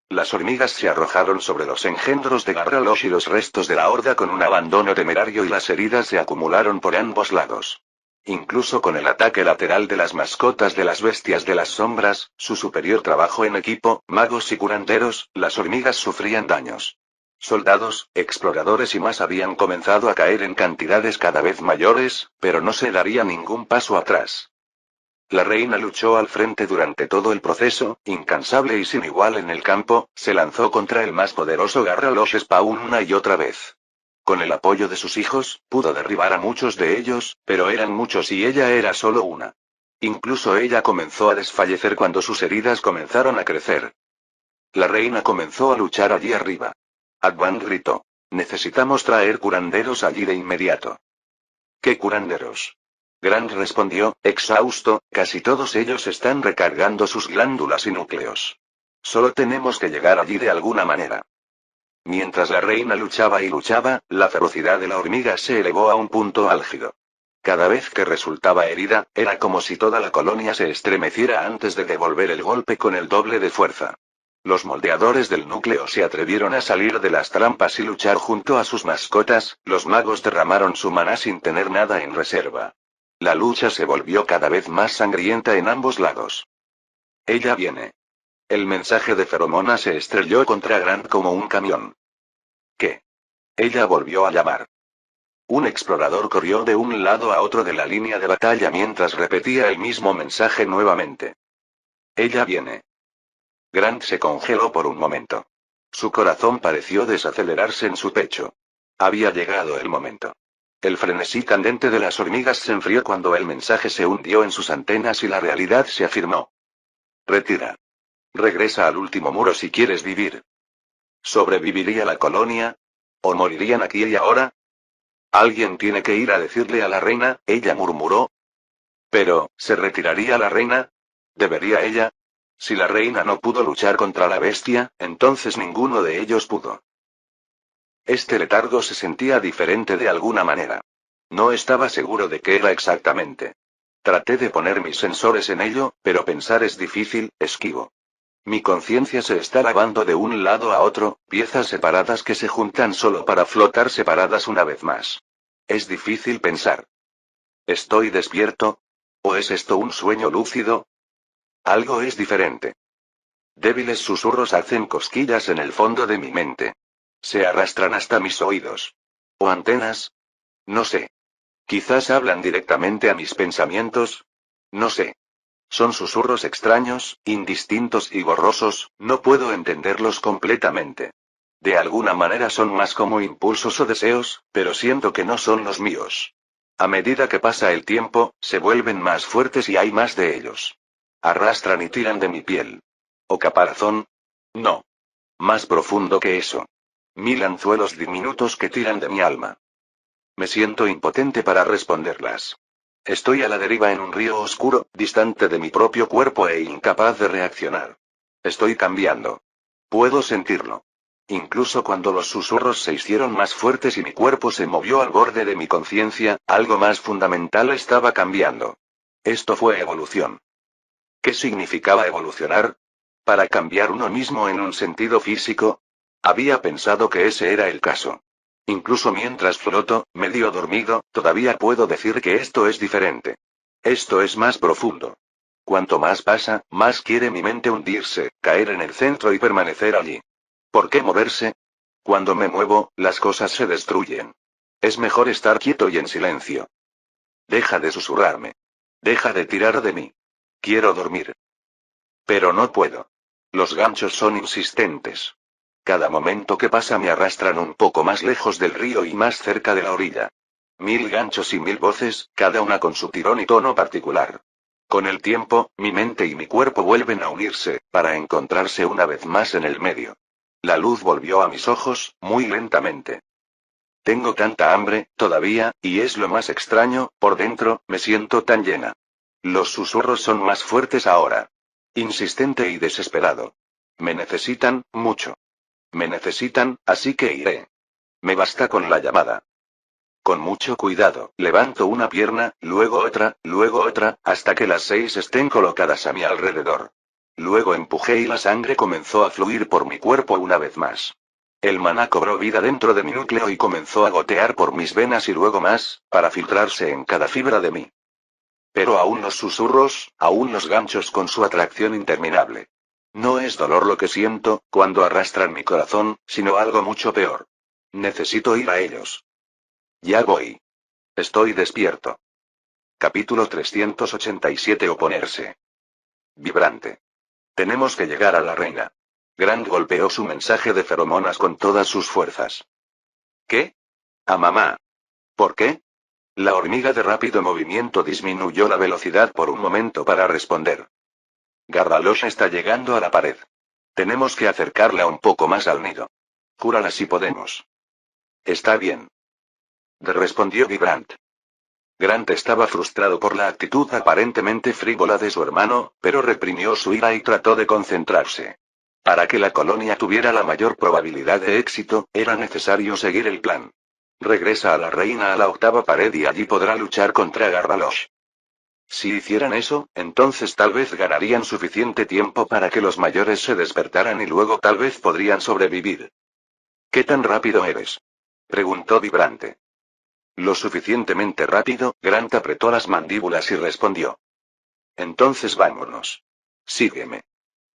Speaker 1: Las hormigas se arrojaron sobre los engendros de Garralosh y los restos de la horda con un abandono temerario y las heridas se acumularon por ambos lados. Incluso con el ataque lateral de las mascotas de las bestias de las sombras, su superior trabajo en equipo, magos y curanderos, las hormigas sufrían daños. Soldados, exploradores y más habían comenzado a caer en cantidades cada vez mayores, pero no se daría ningún paso atrás. La reina luchó al frente durante todo el proceso, incansable y sin igual en el campo, se lanzó contra el más poderoso Garralosh Spawn una y otra vez. Con el apoyo de sus hijos, pudo derribar a muchos de ellos, pero eran muchos y ella era solo una. Incluso ella comenzó a desfallecer cuando sus heridas comenzaron a crecer. La reina comenzó a luchar allí arriba. Advan gritó. Necesitamos traer curanderos allí de inmediato. ¿Qué curanderos? Grant respondió, exhausto, casi todos ellos están recargando sus glándulas y núcleos. Solo tenemos que llegar allí de alguna manera. Mientras la reina luchaba y luchaba, la ferocidad de la hormiga se elevó a un punto álgido. Cada vez que resultaba herida, era como si toda la colonia se estremeciera antes de devolver el golpe con el doble de fuerza. Los moldeadores del núcleo se atrevieron a salir de las trampas y luchar junto a sus mascotas, los magos derramaron su maná sin tener nada en reserva. La lucha se volvió cada vez más sangrienta en ambos lados. Ella viene. El mensaje de feromona se estrelló contra Grant como un camión. ¿Qué? Ella volvió a llamar. Un explorador corrió de un lado a otro de la línea de batalla mientras repetía el mismo mensaje nuevamente. Ella viene. Grant se congeló por un momento. Su corazón pareció desacelerarse en su pecho. Había llegado el momento. El frenesí candente de las hormigas se enfrió cuando el mensaje se hundió en sus antenas y la realidad se afirmó. Retira. Regresa al último muro si quieres vivir. ¿Sobreviviría la colonia? ¿O morirían aquí y ahora? Alguien tiene que ir a decirle a la reina, ella murmuró. Pero, ¿se retiraría la reina? ¿Debería ella? Si la reina no pudo luchar contra la bestia, entonces ninguno de ellos pudo. Este letargo se sentía diferente de alguna manera. No estaba seguro de qué era exactamente. Traté de poner mis sensores en ello, pero pensar es difícil, esquivo. Mi conciencia se está lavando de un lado a otro, piezas separadas que se juntan solo para flotar separadas una vez más. Es difícil pensar. ¿Estoy despierto? ¿O es esto un sueño lúcido? Algo es diferente. Débiles susurros hacen cosquillas en el fondo de mi mente. Se arrastran hasta mis oídos. ¿O antenas? No sé. Quizás hablan directamente a mis pensamientos. No sé. Son susurros extraños, indistintos y borrosos, no puedo entenderlos completamente. De alguna manera son más como impulsos o deseos, pero siento que no son los míos. A medida que pasa el tiempo, se vuelven más fuertes y hay más de ellos. Arrastran y tiran de mi piel. ¿O caparazón? No. Más profundo que eso. Mil anzuelos diminutos que tiran de mi alma. Me siento impotente para responderlas. Estoy a la deriva en un río oscuro, distante de mi propio cuerpo e incapaz de reaccionar. Estoy cambiando. Puedo sentirlo. Incluso cuando los susurros se hicieron más fuertes y mi cuerpo se movió al borde de mi conciencia, algo más fundamental estaba cambiando. Esto fue evolución. ¿Qué significaba evolucionar? ¿Para cambiar uno mismo en un sentido físico? Había pensado que ese era el caso. Incluso mientras floto, medio dormido, todavía puedo decir que esto es diferente. Esto es más profundo. Cuanto más pasa, más quiere mi mente hundirse, caer en el centro y permanecer allí. ¿Por qué moverse? Cuando me muevo, las cosas se destruyen. Es mejor estar quieto y en silencio. Deja de susurrarme. Deja de tirar de mí. Quiero dormir. Pero no puedo. Los ganchos son insistentes. Cada momento que pasa me arrastran un poco más lejos del río y más cerca de la orilla. Mil ganchos y mil voces, cada una con su tirón y tono particular. Con el tiempo, mi mente y mi cuerpo vuelven a unirse, para encontrarse una vez más en el medio. La luz volvió a mis ojos, muy lentamente. Tengo tanta hambre, todavía, y es lo más extraño, por dentro, me siento tan llena. Los susurros son más fuertes ahora. Insistente y desesperado. Me necesitan, mucho. Me necesitan, así que iré. Me basta con la llamada. Con mucho cuidado, levanto una pierna, luego otra, hasta que las 6 estén colocadas a mi alrededor. Luego empujé y la sangre comenzó a fluir por mi cuerpo una vez más. El maná cobró vida dentro de mi núcleo y comenzó a gotear por mis venas y luego más, para filtrarse en cada fibra de mí. Pero aún los susurros, aún los ganchos con su atracción interminable. No es dolor lo que siento, cuando arrastran mi corazón, sino algo mucho peor. Necesito ir a ellos. Ya voy. Estoy despierto. Capítulo 387. Oponerse. Vibrante. Tenemos que llegar a la reina. Grant golpeó su mensaje de feromonas con todas sus fuerzas. ¿Qué? A mamá. ¿Por qué? La hormiga de rápido movimiento disminuyó la velocidad por un momento para responder. Garralosh está llegando a la pared. Tenemos que acercarla un poco más al nido. Júrala si podemos. Está bien. Respondió Vibrant. Grant estaba frustrado por la actitud aparentemente frívola de su hermano, pero reprimió su ira y trató de concentrarse. Para que la colonia tuviera la mayor probabilidad de éxito, era necesario seguir el plan. Regresa a la reina a la octava pared y allí podrá luchar contra Garralosh. Si hicieran eso, entonces tal vez ganarían suficiente tiempo para que los mayores se despertaran y luego tal vez podrían sobrevivir. ¿Qué tan rápido eres? Preguntó Vibrante. Lo suficientemente rápido, Grant apretó las mandíbulas y respondió. Entonces vámonos. Sígueme.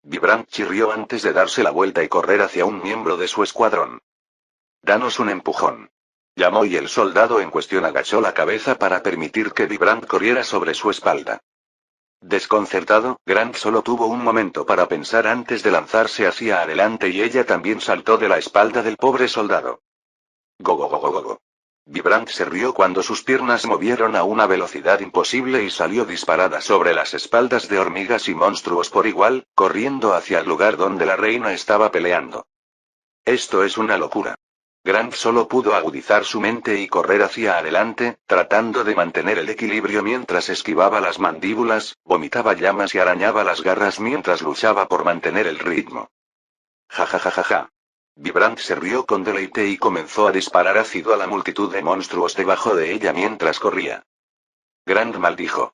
Speaker 1: Vibrant chirrió antes de darse la vuelta y correr hacia un miembro de su escuadrón. Danos un empujón. Llamó y el soldado en cuestión agachó la cabeza para permitir que Vibrant corriera sobre su espalda. Desconcertado, Grant solo tuvo un momento para pensar antes de lanzarse hacia adelante y ella también saltó de la espalda del pobre soldado. Go go go go go go. Vibrant se rió cuando sus piernas movieron a una velocidad imposible y salió disparada sobre las espaldas de hormigas y monstruos por igual, corriendo hacia el lugar donde la reina estaba peleando. Esto es una locura. Grant solo pudo agudizar su mente y correr hacia adelante, tratando de mantener el equilibrio mientras esquivaba las mandíbulas, vomitaba llamas y arañaba las garras mientras luchaba por mantener el ritmo. Ja ja ja ja ja. Vibrant se rió con deleite y comenzó a disparar ácido a la multitud de monstruos debajo de ella mientras corría. Grant maldijo.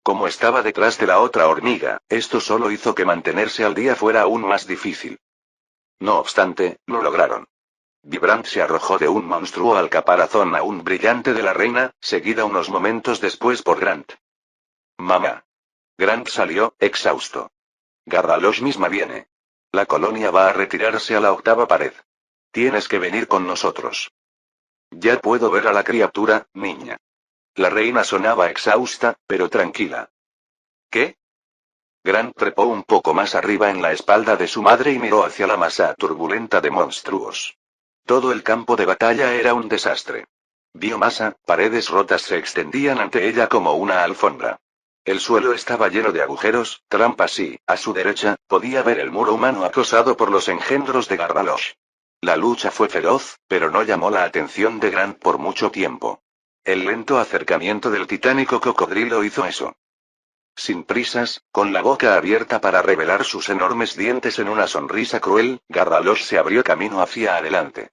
Speaker 1: Como estaba detrás de la otra hormiga, esto solo hizo que mantenerse al día fuera aún más difícil. No obstante, lo lograron. Vibrant se arrojó de un monstruo al caparazón aún brillante de la reina, seguida unos momentos después por Grant. Mamá. Grant salió, exhausto. Garralosh misma viene. La colonia va a retirarse a la octava pared. Tienes que venir con nosotros. Ya puedo ver a la criatura, niña. La reina sonaba exhausta, pero tranquila. ¿Qué? Grant trepó un poco más arriba en la espalda de su madre y miró hacia la masa turbulenta de monstruos. Todo el campo de batalla era un desastre. Biomasa, paredes rotas se extendían ante ella como una alfombra. El suelo estaba lleno de agujeros, trampas y, a su derecha, podía ver el muro humano acosado por los engendros de Garralosh. La lucha fue feroz, pero no llamó la atención de Grant por mucho tiempo. El lento acercamiento del titánico cocodrilo hizo eso. Sin prisas, con la boca abierta para revelar sus enormes dientes en una sonrisa cruel, Garralosh se abrió camino hacia adelante.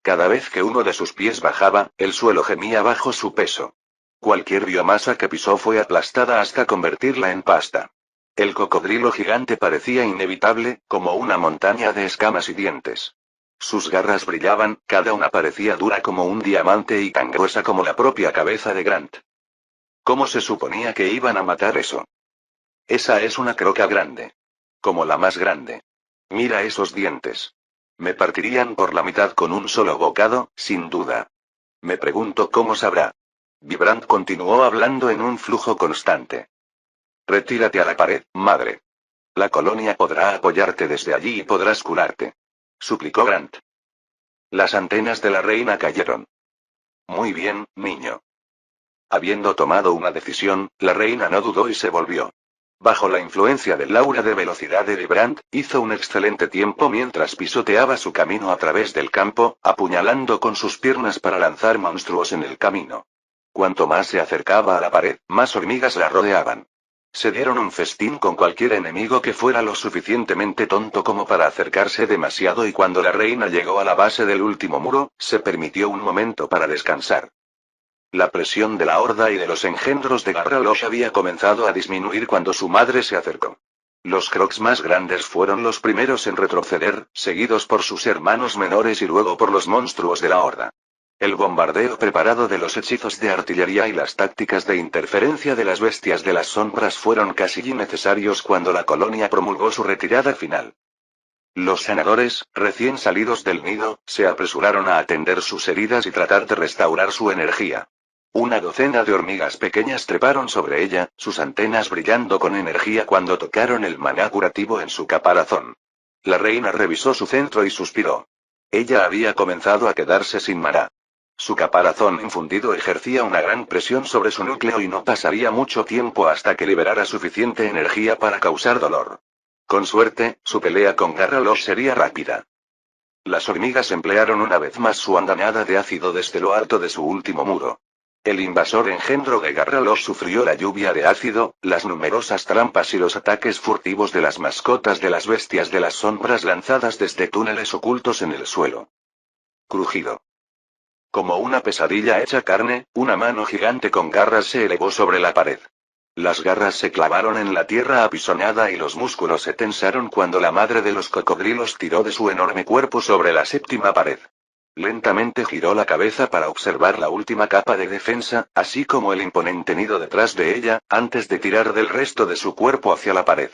Speaker 1: Cada vez que uno de sus pies bajaba, el suelo gemía bajo su peso. Cualquier biomasa que pisó fue aplastada hasta convertirla en pasta. El cocodrilo gigante parecía inevitable, como una montaña de escamas y dientes. Sus garras brillaban, cada una parecía dura como un diamante y tan gruesa como la propia cabeza de Grant. ¿Cómo se suponía que iban a matar eso? Esa es una croca grande. Como la más grande. Mira esos dientes. Me partirían por la mitad con un solo bocado, sin duda. Me pregunto cómo sabrá. Vibrant continuó hablando en un flujo constante. Retírate a la pared, madre. La colonia podrá apoyarte desde allí y podrás curarte. Suplicó Grant. Las antenas de la reina cayeron. Muy bien, niño. Habiendo tomado una decisión, la reina no dudó y se volvió. Bajo la influencia del aura de velocidad de Vibrant, hizo un excelente tiempo mientras pisoteaba su camino a través del campo, apuñalando con sus piernas para lanzar monstruos en el camino. Cuanto más se acercaba a la pared, más hormigas la rodeaban. Se dieron un festín con cualquier enemigo que fuera lo suficientemente tonto como para acercarse demasiado y cuando la reina llegó a la base del último muro, se permitió un momento para descansar. La presión de la horda y de los engendros de Garralosh había comenzado a disminuir cuando su madre se acercó. Los crocs más grandes fueron los primeros en retroceder, seguidos por sus hermanos menores y luego por los monstruos de la horda. El bombardeo preparado de los hechizos de artillería y las tácticas de interferencia de las bestias de las sombras fueron casi innecesarios cuando la colonia promulgó su retirada final. Los sanadores, recién salidos del nido, se apresuraron a atender sus heridas y tratar de restaurar su energía. Una docena de hormigas pequeñas treparon sobre ella, sus antenas brillando con energía cuando tocaron el maná curativo en su caparazón. La reina revisó su centro y suspiró. Ella había comenzado a quedarse sin maná. Su caparazón infundido ejercía una gran presión sobre su núcleo y no pasaría mucho tiempo hasta que liberara suficiente energía para causar dolor. Con suerte, su pelea con Garralosh sería rápida. Las hormigas emplearon una vez más su andanada de ácido desde lo alto de su último muro. El invasor engendro de Garralosh sufrió la lluvia de ácido, las numerosas trampas y los ataques furtivos de las mascotas de las bestias de las sombras lanzadas desde túneles ocultos en el suelo. Crujido. Como una pesadilla hecha carne, una mano gigante con garras se elevó sobre la pared. Las garras se clavaron en la tierra apisonada y los músculos se tensaron cuando la madre de los cocodrilos tiró de su enorme cuerpo sobre la séptima pared. Lentamente giró la cabeza para observar la última capa de defensa, así como el imponente nido detrás de ella, antes de tirar del resto de su cuerpo hacia la pared.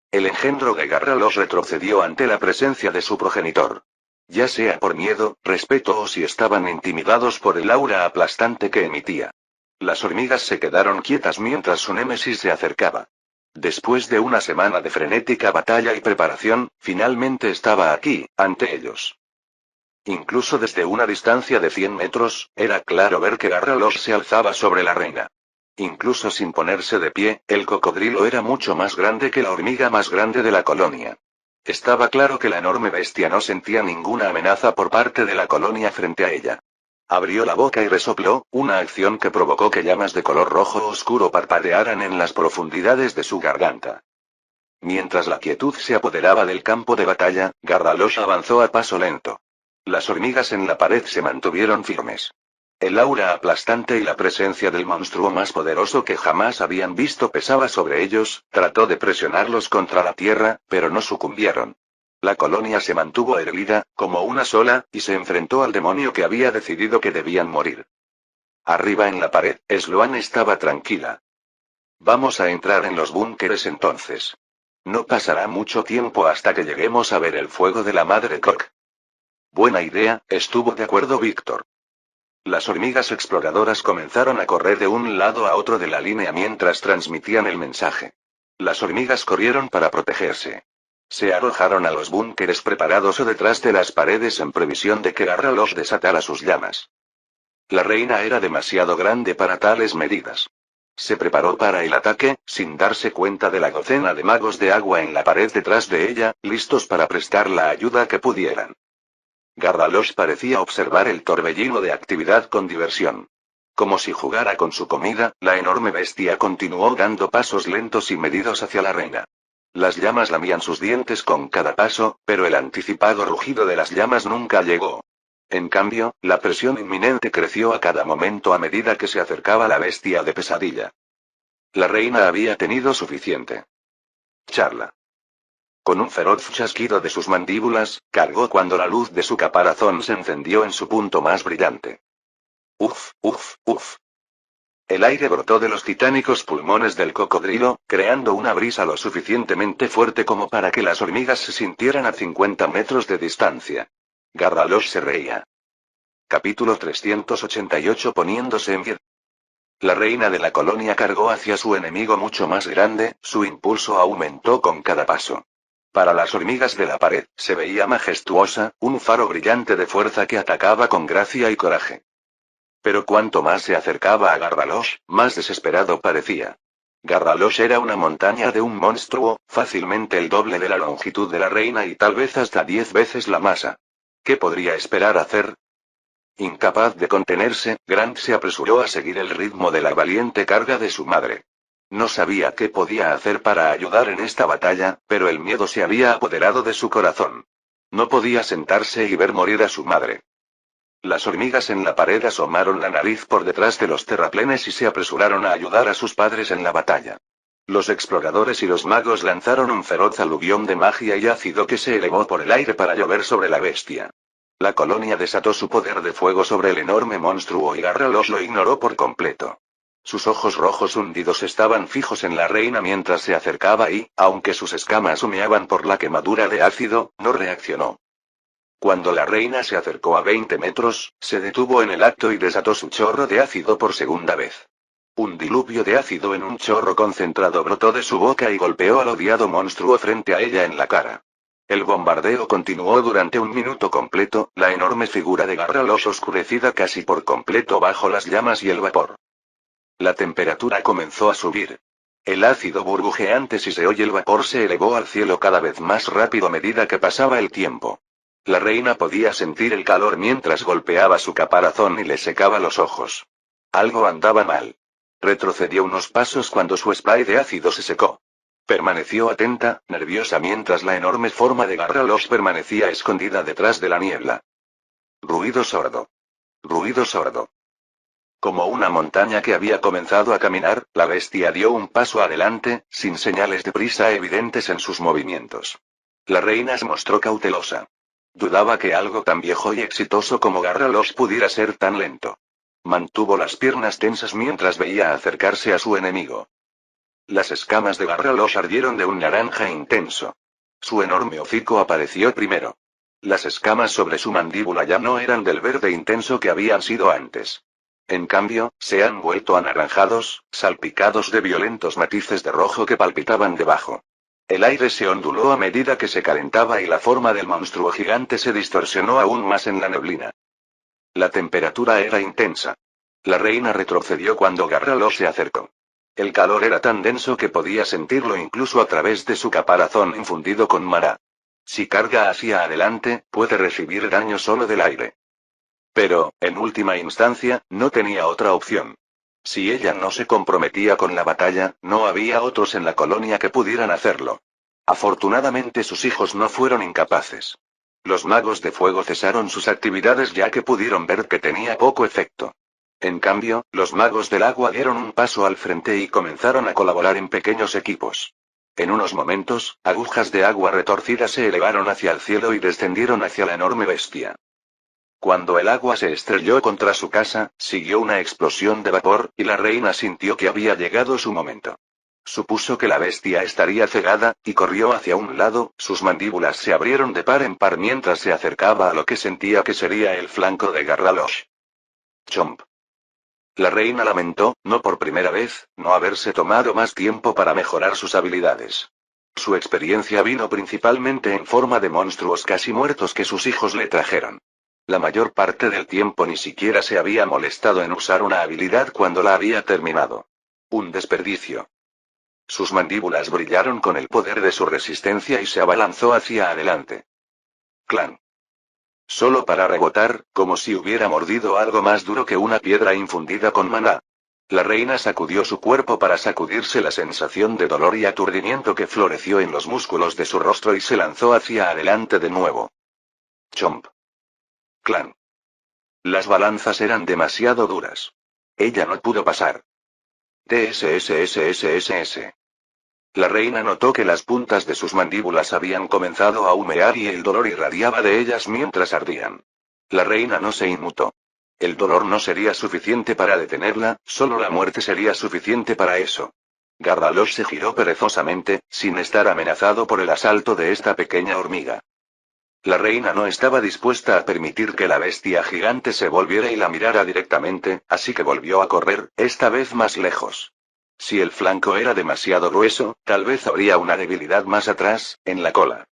Speaker 1: El engendro de Garralosh retrocedió ante la presencia de su progenitor. Ya sea por miedo, respeto o si estaban intimidados por el aura aplastante que emitía. Las hormigas se quedaron quietas mientras su némesis se acercaba. Después de una semana de frenética batalla y preparación, finalmente estaba aquí, ante ellos. Incluso desde una distancia de 100 metros, era claro ver que Garralosh se alzaba sobre la reina. Incluso sin ponerse de pie, el cocodrilo era mucho más grande que la hormiga más grande de la colonia. Estaba claro que la enorme bestia no sentía ninguna amenaza por parte de la colonia frente a ella. Abrió la boca y resopló, una acción que provocó que llamas de color rojo oscuro parpadearan en las profundidades de su garganta. Mientras la quietud se apoderaba del campo de batalla, Garralosh avanzó a paso lento. Las hormigas en la pared se mantuvieron firmes. El aura aplastante y la presencia del monstruo más poderoso que jamás habían visto pesaba sobre ellos, trató de presionarlos contra la tierra, pero no sucumbieron. La colonia se mantuvo erguida, como una sola, y se enfrentó al demonio que había decidido que debían morir. Arriba en la pared, Sloan estaba tranquila. Vamos a entrar en los búnkeres entonces. No pasará mucho tiempo hasta que lleguemos a ver el fuego de la madre Croc. Buena idea, estuvo de acuerdo Víctor. Las hormigas exploradoras comenzaron a correr de un lado a otro de la línea mientras transmitían el mensaje. Las hormigas corrieron para protegerse. Se arrojaron a los búnkeres preparados o detrás de las paredes en previsión de que Garralosh desatara sus llamas. La reina era demasiado grande para tales medidas. Se preparó para el ataque, sin darse cuenta de la docena de magos de agua en la pared detrás de ella, listos para prestar la ayuda que pudieran. Garralosh parecía observar el torbellino de actividad con diversión. Como si jugara con su comida, la enorme bestia continuó dando pasos lentos y medidos hacia la reina. Las llamas lamían sus dientes con cada paso, pero el anticipado rugido de las llamas nunca llegó. En cambio, la presión inminente creció a cada momento a medida que se acercaba la bestia de pesadilla. La reina había tenido suficiente. Charla. Con un feroz chasquido de sus mandíbulas, cargó cuando la luz de su caparazón se encendió en su punto más brillante. Uf, uf, uf. El aire brotó de los titánicos pulmones del cocodrilo, creando una brisa lo suficientemente fuerte como para que las hormigas se sintieran a 50 metros de distancia. Garralosh se reía. Capítulo 388 poniéndose en pie. La reina de la colonia cargó hacia su enemigo mucho más grande, su impulso aumentó con cada paso. Para las hormigas de la pared, se veía majestuosa, un faro brillante de fuerza que atacaba con gracia y coraje. Pero cuanto más se acercaba a Garralosh, más desesperado parecía. Garralosh era una montaña de un monstruo, fácilmente el doble de la longitud de la reina y tal vez hasta 10 veces la masa. ¿Qué podría esperar hacer? Incapaz de contenerse, Grant se apresuró a seguir el ritmo de la valiente carga de su madre. No sabía qué podía hacer para ayudar en esta batalla, pero el miedo se había apoderado de su corazón. No podía sentarse y ver morir a su madre. Las hormigas en la pared asomaron la nariz por detrás de los terraplenes y se apresuraron a ayudar a sus padres en la batalla. Los exploradores y los magos lanzaron un feroz aluvión de magia y ácido que se elevó por el aire para llover sobre la bestia. La colonia desató su poder de fuego sobre el enorme monstruo y Garralosh lo ignoró por completo. Sus ojos rojos hundidos estaban fijos en la reina mientras se acercaba y, aunque sus escamas humeaban por la quemadura de ácido, no reaccionó. Cuando la reina se acercó a 20 metros, se detuvo en el acto y desató su chorro de ácido por segunda vez. Un diluvio de ácido en un chorro concentrado brotó de su boca y golpeó al odiado monstruo frente a ella en la cara. El bombardeo continuó durante un minuto completo, la enorme figura de Garralosh oscurecida casi por completo bajo las llamas y el vapor. La temperatura comenzó a subir. El ácido burbujeante siseó y el vapor se elevó al cielo cada vez más rápido a medida que pasaba el tiempo. La reina podía sentir el calor mientras golpeaba su caparazón y le secaba los ojos. Algo andaba mal. Retrocedió unos pasos cuando su spray de ácido se secó. Permaneció atenta, nerviosa mientras la enorme forma de Garralosh permanecía escondida detrás de la niebla. Ruido sordo. Ruido sordo. Como una montaña que había comenzado a caminar, la bestia dio un paso adelante, sin señales de prisa evidentes en sus movimientos. La reina se mostró cautelosa. Dudaba que algo tan viejo y exitoso como Garralosh pudiera ser tan lento. Mantuvo las piernas tensas mientras veía acercarse a su enemigo. Las escamas de Garralosh ardieron de un naranja intenso. Su enorme hocico apareció primero. Las escamas sobre su mandíbula ya no eran del verde intenso que habían sido antes. En cambio, se han vuelto anaranjados, salpicados de violentos matices de rojo que palpitaban debajo. El aire se onduló a medida que se calentaba y la forma del monstruo gigante se distorsionó aún más en la neblina. La temperatura era intensa. La reina retrocedió cuando Garralosh se acercó. El calor era tan denso que podía sentirlo incluso a través de su caparazón infundido con mará. Si carga hacia adelante, puede recibir daño solo del aire. Pero, en última instancia, no tenía otra opción. Si ella no se comprometía con la batalla, no había otros en la colonia que pudieran hacerlo. Afortunadamente sus hijos no fueron incapaces. Los magos de fuego cesaron sus actividades ya que pudieron ver que tenía poco efecto. En cambio, los magos del agua dieron un paso al frente y comenzaron a colaborar en pequeños equipos. En unos momentos, agujas de agua retorcidas se elevaron hacia el cielo y descendieron hacia la enorme bestia. Cuando el agua se estrelló contra su casa, siguió una explosión de vapor, y la reina sintió que había llegado su momento. Supuso que la bestia estaría cegada, y corrió hacia un lado, sus mandíbulas se abrieron de par en par mientras se acercaba a lo que sentía que sería el flanco de Garralosh. Chomp. La reina lamentó, no por primera vez, no haberse tomado más tiempo para mejorar sus habilidades. Su experiencia vino principalmente en forma de monstruos casi muertos que sus hijos le trajeron. La mayor parte del tiempo ni siquiera se había molestado en usar una habilidad cuando la había terminado. Un desperdicio. Sus mandíbulas brillaron con el poder de su resistencia y se abalanzó hacia adelante. Clan. Solo para rebotar, como si hubiera mordido algo más duro que una piedra infundida con maná. La reina sacudió su cuerpo para sacudirse la sensación de dolor y aturdimiento que floreció en los músculos de su rostro y se lanzó hacia adelante de nuevo. Chomp. Clan. Las balanzas eran demasiado duras. Ella no pudo pasar. TSSSSSS. La reina notó que las puntas de sus mandíbulas habían comenzado a humear y el dolor irradiaba de ellas mientras ardían. La reina no se inmutó. El dolor no sería suficiente para detenerla, solo la muerte sería suficiente para eso. Garralosh se giró perezosamente, sin estar amenazado por el asalto de esta pequeña hormiga. La reina no estaba dispuesta a permitir que la bestia gigante se volviera y la mirara directamente, así que volvió a correr, esta vez más lejos. Si el flanco era demasiado grueso, tal vez habría una debilidad más atrás, en la cola.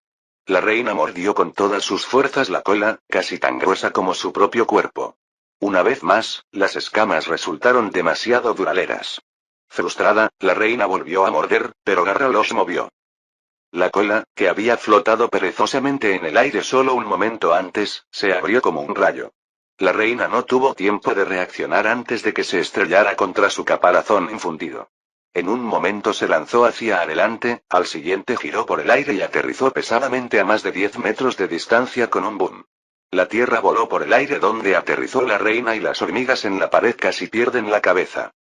Speaker 1: La reina mordió con todas sus fuerzas la cola, casi tan gruesa como su propio cuerpo. Una vez más, las escamas resultaron demasiado duraderas. Frustrada, la reina volvió a morder, pero Garralosh movió. La cola, que había flotado perezosamente en el aire solo un momento antes, se abrió como un rayo. La reina no tuvo tiempo de reaccionar antes de que se estrellara contra su caparazón infundido. En un momento se lanzó hacia adelante, al siguiente giró por el aire y aterrizó pesadamente a más de 10 metros de distancia con un boom. La tierra voló por el aire donde aterrizó la reina y las hormigas en la pared casi pierden la cabeza.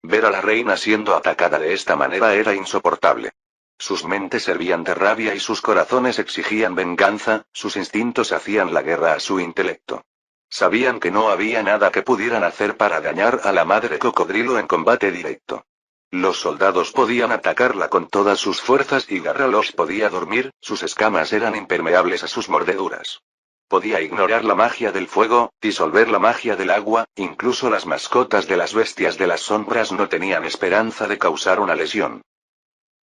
Speaker 1: Ver a la reina siendo atacada de esta manera era insoportable. Sus mentes hervían de rabia y sus corazones exigían venganza, sus instintos hacían la guerra a su intelecto. Sabían que no había nada que pudieran hacer para dañar a la madre cocodrilo en combate directo. Los soldados podían atacarla con todas sus fuerzas y Garralosh podía dormir, sus escamas eran impermeables a sus mordeduras. Podía ignorar la magia del fuego, disolver la magia del agua, incluso las mascotas de las bestias de las sombras no tenían esperanza de causar una lesión.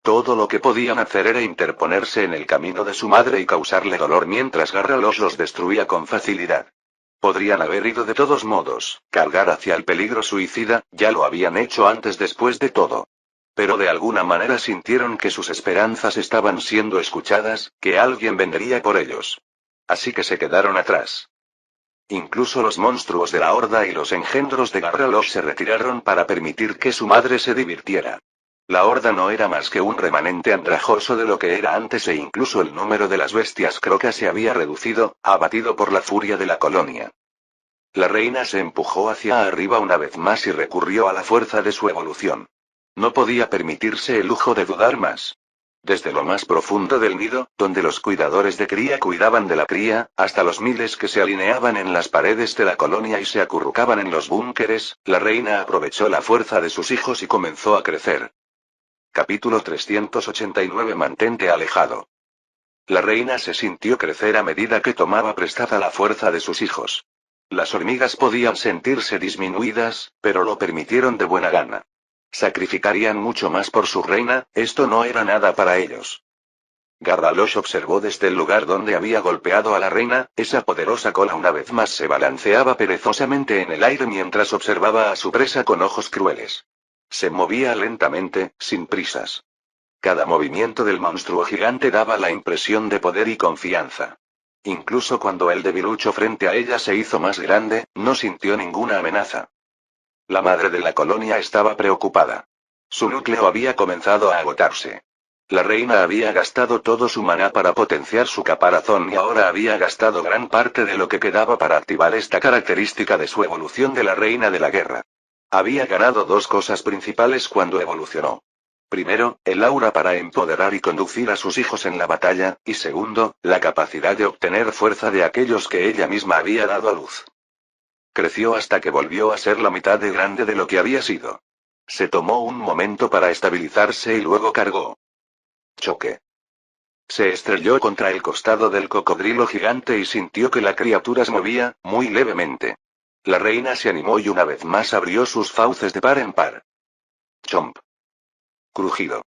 Speaker 1: Todo lo que podían hacer era interponerse en el camino de su madre y causarle dolor mientras Garralosh los destruía con facilidad. Podrían haber ido de todos modos, cargar hacia el peligro suicida, ya lo habían hecho antes después de todo. Pero de alguna manera sintieron que sus esperanzas estaban siendo escuchadas, que alguien vendría por ellos. Así que se quedaron atrás. Incluso los monstruos de la horda y los engendros de Garralosh se retiraron para permitir que su madre se divirtiera. La horda no era más que un remanente andrajoso de lo que era antes e incluso el número de las bestias crocas se había reducido, abatido por la furia de la colonia. La reina se empujó hacia arriba una vez más y recurrió a la fuerza de su evolución. No podía permitirse el lujo de dudar más. Desde lo más profundo del nido, donde los cuidadores de cría cuidaban de la cría, hasta los miles que se alineaban en las paredes de la colonia y se acurrucaban en los búnkeres, la reina aprovechó la fuerza de sus hijos y comenzó a crecer. Capítulo 389. Mantente alejado. La reina se sintió crecer a medida que tomaba prestada la fuerza de sus hijos. Las hormigas podían sentirse disminuidas, pero lo permitieron de buena gana. Sacrificarían mucho más por su reina, esto no era nada para ellos. Garralosh observó desde el lugar donde había golpeado a la reina, esa poderosa cola una vez más se balanceaba perezosamente en el aire mientras observaba a su presa con ojos crueles. Se movía lentamente, sin prisas. Cada movimiento del monstruo gigante daba la impresión de poder y confianza. Incluso cuando el debilucho frente a ella se hizo más grande, no sintió ninguna amenaza. La madre de la colonia estaba preocupada. Su núcleo había comenzado a agotarse. La reina había gastado todo su maná para potenciar su caparazón y ahora había gastado gran parte de lo que quedaba para activar esta característica de su evolución de la reina de la guerra. Había ganado dos cosas principales cuando evolucionó. Primero, el aura para empoderar y conducir a sus hijos en la batalla, y segundo, la capacidad de obtener fuerza de aquellos que ella misma había dado a luz. Creció hasta que volvió a ser la mitad de grande de lo que había sido. Se tomó un momento para estabilizarse y luego cargó. Choque. Se estrelló contra el costado del cocodrilo gigante y sintió que la criatura se movía, muy levemente. La reina se animó y una vez más abrió sus fauces de par en par. Chomp. Crujido.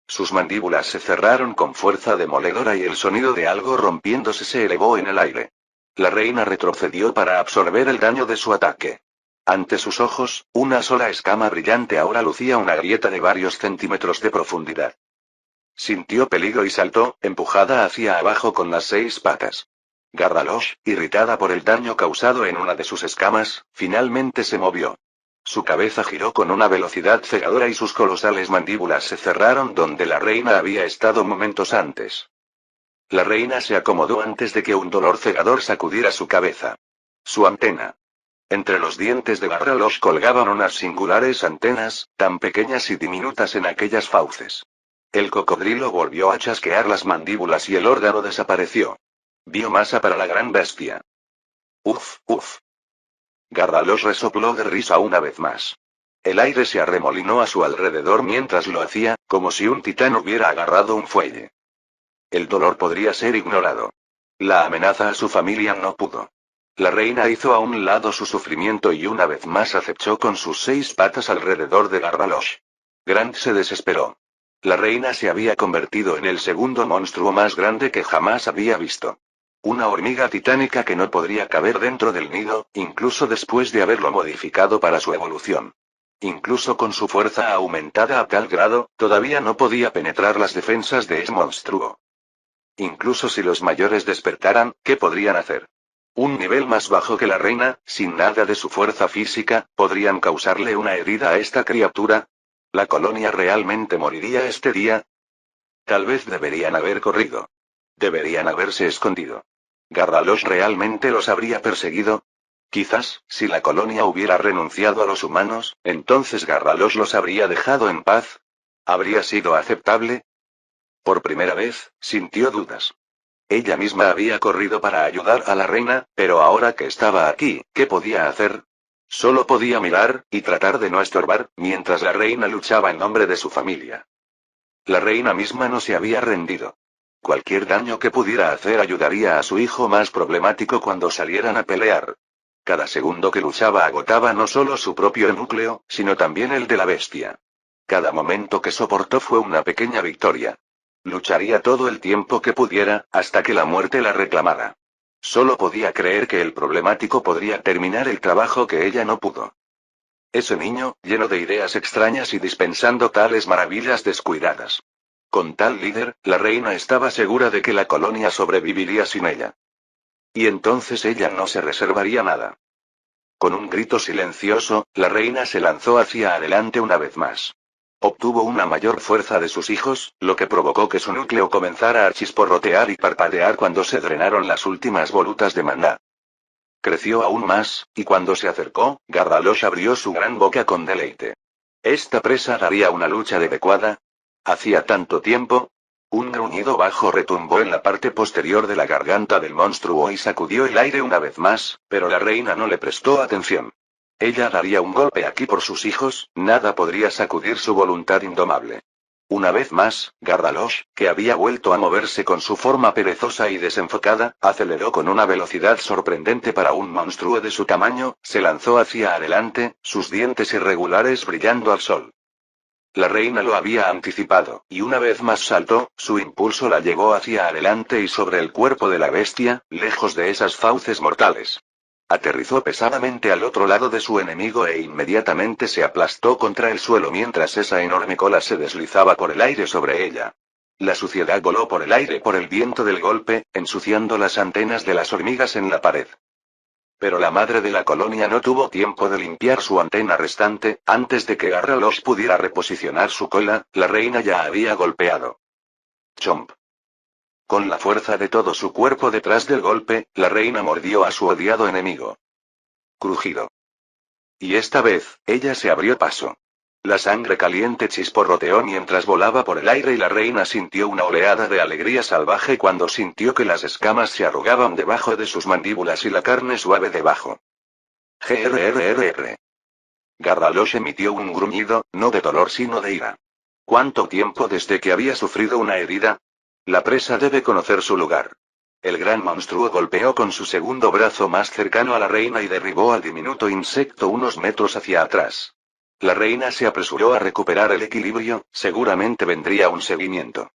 Speaker 1: Sus mandíbulas se cerraron con fuerza demoledora y el sonido de algo rompiéndose se elevó en el aire. La reina retrocedió para absorber el daño de su ataque. Ante sus ojos, una sola escama brillante ahora lucía una grieta de varios centímetros de profundidad. Sintió peligro y saltó, empujada hacia abajo con las 6 patas. Garralosh, irritada por el daño causado en una de sus escamas, finalmente se movió. Su cabeza giró con una velocidad cegadora y sus colosales mandíbulas se cerraron donde la reina había estado momentos antes. La reina se acomodó antes de que un dolor cegador sacudiera su cabeza. Su antena. Entre los dientes de Garralosh colgaban unas singulares antenas, tan pequeñas y diminutas en aquellas fauces. El cocodrilo volvió a chasquear las mandíbulas y el órgano desapareció. Biomasa para la gran bestia. Uf, uf. Garralosh resopló de risa una vez más. El aire se arremolinó a su alrededor mientras lo hacía, como si un titán hubiera agarrado un fuelle. El dolor podría ser ignorado. La amenaza a su familia no pudo. La reina hizo a un lado su sufrimiento y una vez más acechó con sus 6 patas alrededor de Garralosh. Grant se desesperó. La reina se había convertido en el segundo monstruo más grande que jamás había visto. Una hormiga titánica que no podría caber dentro del nido, incluso después de haberlo modificado para su evolución. Incluso con su fuerza aumentada a tal grado, todavía no podía penetrar las defensas de ese monstruo. Incluso si los mayores despertaran, ¿qué podrían hacer? Un nivel más bajo que la reina, sin nada de su fuerza física, ¿podrían causarle una herida a esta criatura? ¿La colonia realmente moriría este día? Tal vez deberían haber corrido. Deberían haberse escondido. ¿Garralosh realmente los habría perseguido? Quizás, si la colonia hubiera renunciado a los humanos, entonces Garralosh los habría dejado en paz. ¿Habría sido aceptable? Por primera vez, sintió dudas. Ella misma había corrido para ayudar a la reina, pero ahora que estaba aquí, ¿qué podía hacer? Solo podía mirar, y tratar de no estorbar, mientras la reina luchaba en nombre de su familia. La reina misma no se había rendido. Cualquier daño que pudiera hacer ayudaría a su hijo más problemático cuando salieran a pelear. Cada segundo que luchaba agotaba no solo su propio núcleo, sino también el de la bestia. Cada momento que soportó fue una pequeña victoria. Lucharía todo el tiempo que pudiera, hasta que la muerte la reclamara. Solo podía creer que el problemático podría terminar el trabajo que ella no pudo. Ese niño, lleno de ideas extrañas y dispensando tales maravillas descuidadas. Con tal líder, la reina estaba segura de que la colonia sobreviviría sin ella. Y entonces ella no se reservaría nada. Con un grito silencioso, la reina se lanzó hacia adelante una vez más. Obtuvo una mayor fuerza de sus hijos, lo que provocó que su núcleo comenzara a chisporrotear y parpadear cuando se drenaron las últimas volutas de maná. Creció aún más, y cuando se acercó, Garralosh abrió su gran boca con deleite. ¿Esta presa daría una lucha adecuada? ¿Hacía tanto tiempo? Un gruñido bajo retumbó en la parte posterior de la garganta del monstruo y sacudió el aire una vez más, pero la reina no le prestó atención. Ella daría un golpe aquí por sus hijos, nada podría sacudir su voluntad indomable. Una vez más, Garralosh, que había vuelto a moverse con su forma perezosa y desenfocada, aceleró con una velocidad sorprendente para un monstruo de su tamaño, se lanzó hacia adelante, sus dientes irregulares brillando al sol. La reina lo había anticipado, y una vez más saltó, su impulso la llevó hacia adelante y sobre el cuerpo de la bestia, lejos de esas fauces mortales. Aterrizó pesadamente al otro lado de su enemigo e inmediatamente se aplastó contra el suelo mientras esa enorme cola se deslizaba por el aire sobre ella. La suciedad voló por el aire por el viento del golpe, ensuciando las antenas de las hormigas en la pared. Pero la madre de la colonia no tuvo tiempo de limpiar su antena restante, antes de que Garralosh pudiera reposicionar su cola, la reina ya había golpeado. Chomp. Con la fuerza de todo su cuerpo detrás del golpe, la reina mordió a su odiado enemigo. Crujido. Y esta vez, ella se abrió paso. La sangre caliente chisporroteó mientras volaba por el aire y la reina sintió una oleada de alegría salvaje cuando sintió que las escamas se arrugaban debajo de sus mandíbulas y la carne suave debajo. Grrrr. Garralosh emitió un gruñido, no de dolor sino de ira. ¿Cuánto tiempo desde que había sufrido una herida? La presa debe conocer su lugar. El gran monstruo golpeó con su segundo brazo más cercano a la reina y derribó al diminuto insecto unos metros hacia atrás. La reina se apresuró a recuperar el equilibrio, seguramente vendría un seguimiento.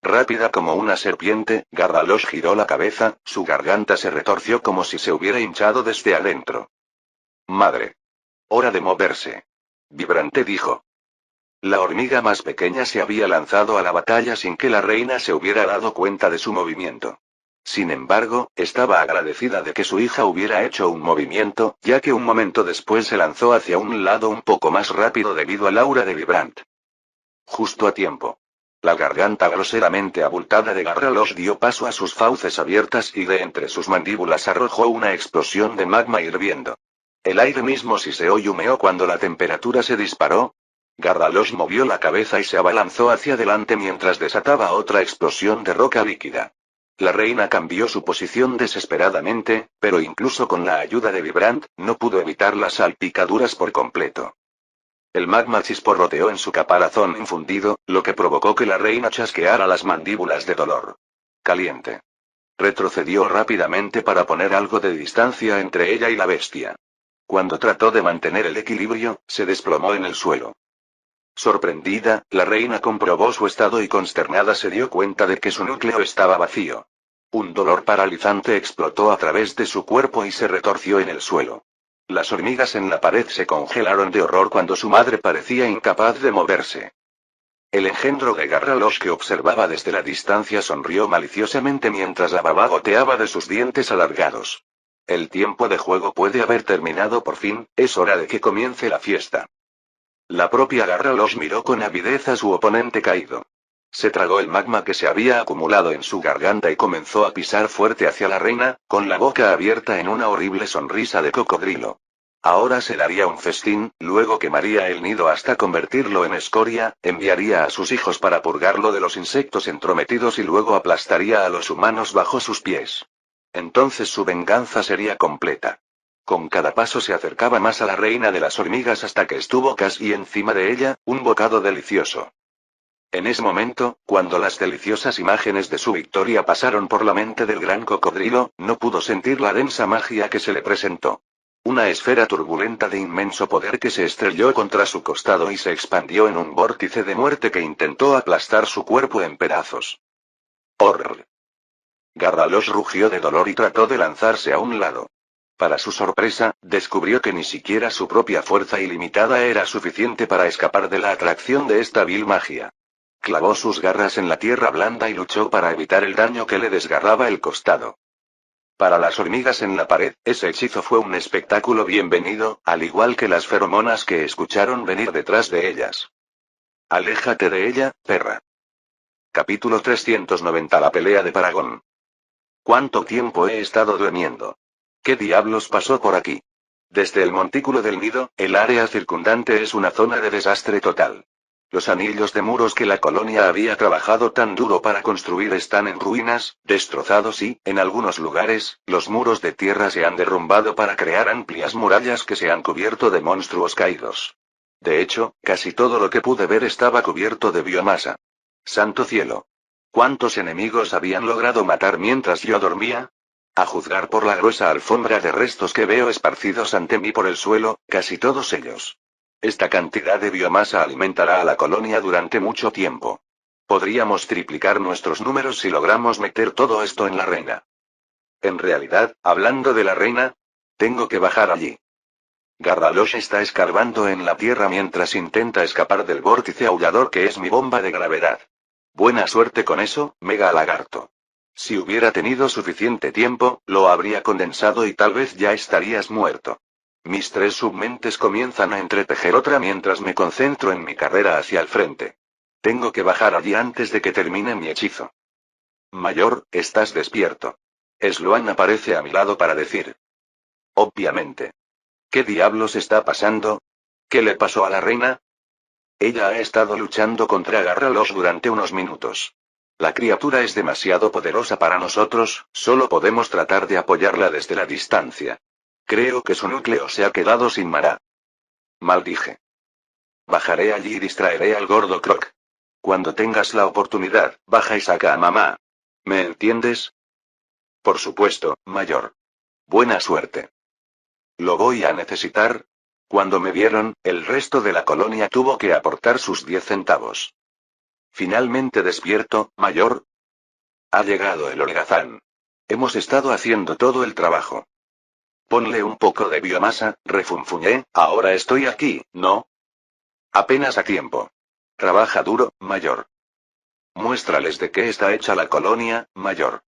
Speaker 1: Rápida como una serpiente, Garralosh giró la cabeza, su garganta se retorció como si se hubiera hinchado desde adentro. Madre. Hora de moverse. Vibrante dijo. La hormiga más pequeña se había lanzado a la batalla sin que la reina se hubiera dado cuenta de su movimiento. Sin embargo, estaba agradecida de que su hija hubiera hecho un movimiento, ya que un momento después se lanzó hacia un lado un poco más rápido debido al aura de Vibrant. Justo a tiempo. La garganta groseramente abultada de Garralosh dio paso a sus fauces abiertas y de entre sus mandíbulas arrojó una explosión de magma hirviendo. El aire mismo siseó y humeó cuando la temperatura se disparó. Garralosh movió la cabeza y se abalanzó hacia adelante mientras desataba otra explosión de roca líquida. La reina cambió su posición desesperadamente, pero incluso con la ayuda de Vibrant, no pudo evitar las salpicaduras por completo. El magma chisporroteó en su caparazón infundido, lo que provocó que la reina chasqueara las mandíbulas de dolor. Caliente. Retrocedió rápidamente para poner algo de distancia entre ella y la bestia. Cuando trató de mantener el equilibrio, se desplomó en el suelo. Sorprendida, la reina comprobó su estado y consternada se dio cuenta de que su núcleo estaba vacío. Un dolor paralizante explotó a través de su cuerpo y se retorció en el suelo. Las hormigas en la pared se congelaron de horror cuando su madre parecía incapaz de moverse. El engendro de Garralosh que observaba desde la distancia sonrió maliciosamente mientras la baba goteaba de sus dientes alargados. El tiempo de juego puede haber terminado por fin, es hora de que comience la fiesta. La propia Garralosh miró con avidez a su oponente caído. Se tragó el magma que se había acumulado en su garganta y comenzó a pisar fuerte hacia la reina, con la boca abierta en una horrible sonrisa de cocodrilo. Ahora se daría un festín, luego quemaría el nido hasta convertirlo en escoria, enviaría a sus hijos para purgarlo de los insectos entrometidos y luego aplastaría a los humanos bajo sus pies. Entonces su venganza sería completa. Con cada paso se acercaba más a la reina de las hormigas hasta que estuvo casi encima de ella, un bocado delicioso. En ese momento, cuando las deliciosas imágenes de su victoria pasaron por la mente del gran cocodrilo, no pudo sentir la densa magia que se le presentó. Una esfera turbulenta de inmenso poder que se estrelló contra su costado y se expandió en un vórtice de muerte que intentó aplastar su cuerpo en pedazos. ¡Horror! Garralosh rugió de dolor y trató de lanzarse a un lado. Para su sorpresa, descubrió que ni siquiera su propia fuerza ilimitada era suficiente para escapar de la atracción de esta vil magia. Clavó sus garras en la tierra blanda y luchó para evitar el daño que le desgarraba el costado. Para las hormigas en la pared, ese hechizo fue un espectáculo bienvenido, al igual que las feromonas que escucharon venir detrás de ellas. Aléjate de ella, perra. Capítulo 390. La pelea de Paragón. ¿Cuánto tiempo he estado durmiendo? ¿Qué diablos pasó por aquí? Desde el montículo del nido, el área circundante es una zona de desastre total. Los anillos de muros que la colonia había trabajado tan duro para construir están en ruinas, destrozados y, en algunos lugares, los muros de tierra se han derrumbado para crear amplias murallas que se han cubierto de monstruos caídos. De hecho, casi todo lo que pude ver estaba cubierto de biomasa. ¡Santo cielo! ¿Cuántos enemigos habían logrado matar mientras yo dormía? A juzgar por la gruesa alfombra de restos que veo esparcidos ante mí por el suelo, casi todos ellos. Esta cantidad de biomasa alimentará a la colonia durante mucho tiempo. Podríamos triplicar nuestros números si logramos meter todo esto en la reina. En realidad, hablando de la reina, tengo que bajar allí. Garralosh está escarbando en la tierra mientras intenta escapar del vórtice aullador que es mi bomba de gravedad. Buena suerte con eso, mega lagarto. Si hubiera tenido suficiente tiempo, lo habría condensado y tal vez ya estarías muerto. Mis tres submentes comienzan a entretejer otra mientras me concentro en mi carrera hacia el frente. Tengo que bajar allí antes de que termine mi hechizo. Mayor, estás despierto. Sloan aparece a mi lado para decir. Obviamente. ¿Qué diablos está pasando? ¿Qué le pasó a la reina? Ella ha estado luchando contra Garralosh durante unos minutos. La criatura es demasiado poderosa para nosotros, solo podemos tratar de apoyarla desde la distancia. Creo que su núcleo se ha quedado sin maná. Maldije. Bajaré allí y distraeré al gordo Croc. Cuando tengas la oportunidad, baja y saca a mamá. ¿Me entiendes? Por supuesto, mayor. Buena suerte. ¿Lo voy a necesitar? Cuando me vieron, el resto de la colonia tuvo que aportar sus 10 centavos. Finalmente despierto, mayor. Ha llegado el holgazán. Hemos estado haciendo todo el trabajo. Ponle un poco de biomasa, refunfuñé, ahora estoy aquí, ¿no? Apenas a tiempo. Trabaja duro, mayor. Muéstrales de qué está hecha la colonia, mayor.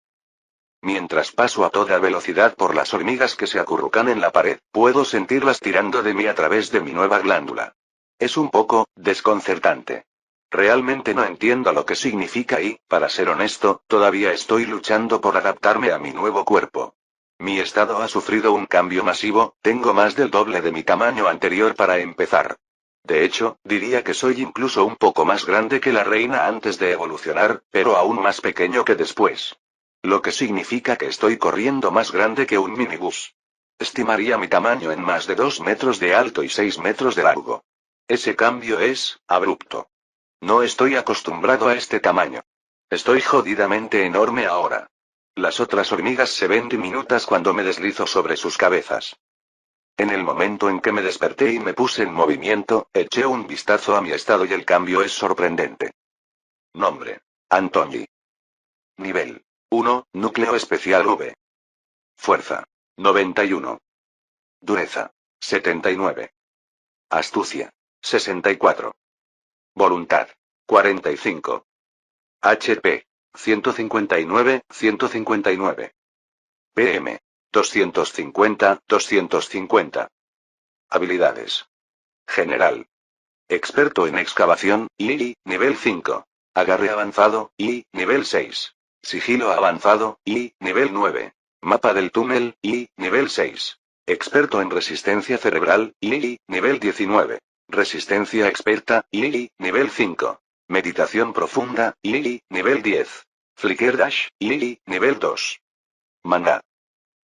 Speaker 1: Mientras paso a toda velocidad por las hormigas que se acurrucan en la pared, puedo sentirlas tirando de mí a través de mi nueva glándula. Es un poco desconcertante. Realmente no entiendo lo que significa y, para ser honesto, todavía estoy luchando por adaptarme a mi nuevo cuerpo. Mi estado ha sufrido un cambio masivo, tengo más del doble de mi tamaño anterior para empezar. De hecho, diría que soy incluso un poco más grande que la reina antes de evolucionar, pero aún más pequeño que después. Lo que significa que estoy corriendo más grande que un minibús. Estimaría mi tamaño en más de 2 metros de alto y 6 metros de largo. Ese cambio es abrupto. No estoy acostumbrado a este tamaño. Estoy jodidamente enorme ahora. Las otras hormigas se ven diminutas cuando me deslizo sobre sus cabezas. En el momento en que me desperté y me puse en movimiento, eché un vistazo a mi estado y el cambio es sorprendente. Nombre: Antonyi. Nivel 1, núcleo especial V. Fuerza: 91. Dureza: 79. Astucia: 64. Voluntad: 45. HP: 159, 159. PM: 250, 250. Habilidades. General. Experto en excavación, nivel 5. Agarre avanzado, nivel 6. Sigilo avanzado, nivel 9. Mapa del túnel, nivel 6. Experto en resistencia cerebral, nivel 19. Resistencia experta, nivel 5. Meditación profunda, nivel 10. Flicker Dash, nivel 2. Maná.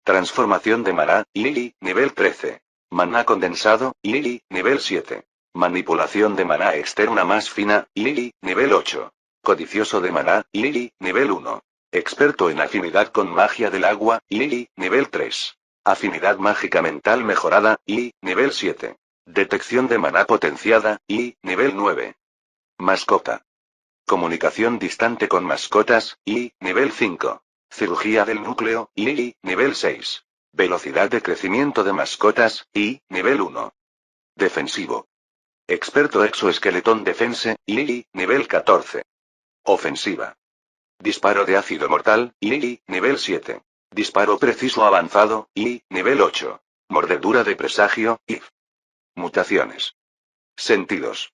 Speaker 1: Transformación de maná, nivel 13. Maná condensado, nivel 7. Manipulación de maná externa más fina, nivel 8. Codicioso de maná, nivel 1. Experto en afinidad con magia del agua, nivel 3. Afinidad mágica mental mejorada, nivel 7. Detección de maná potenciada, nivel 9. Mascota. Comunicación distante con mascotas, nivel 5. Cirugía del núcleo, nivel 6. Velocidad de crecimiento de mascotas, nivel 1. Defensivo. Experto exoesqueletón defense, nivel 14. Ofensiva. Disparo de ácido mortal, nivel 7. Disparo preciso avanzado, nivel 8. Mordedura de presagio, if. Mutaciones. Sentidos.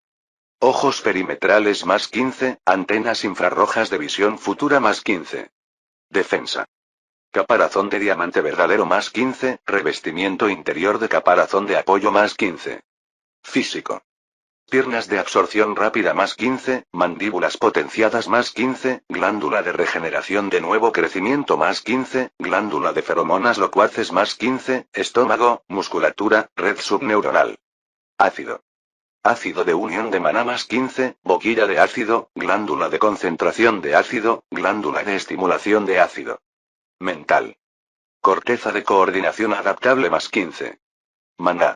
Speaker 1: Ojos perimetrales más 15, antenas infrarrojas de visión futura más 15. Defensa. Caparazón de diamante verdadero más 15, revestimiento interior de caparazón de apoyo más 15. Físico. Piernas de absorción rápida más 15, mandíbulas potenciadas más 15, glándula de regeneración de nuevo crecimiento más 15, glándula de feromonas locuaces más 15, estómago, musculatura, red subneuronal. Ácido. Ácido de unión de maná más 15, boquilla de ácido, glándula de concentración de ácido, glándula de estimulación de ácido. Mental. Corteza de coordinación adaptable más 15. Maná.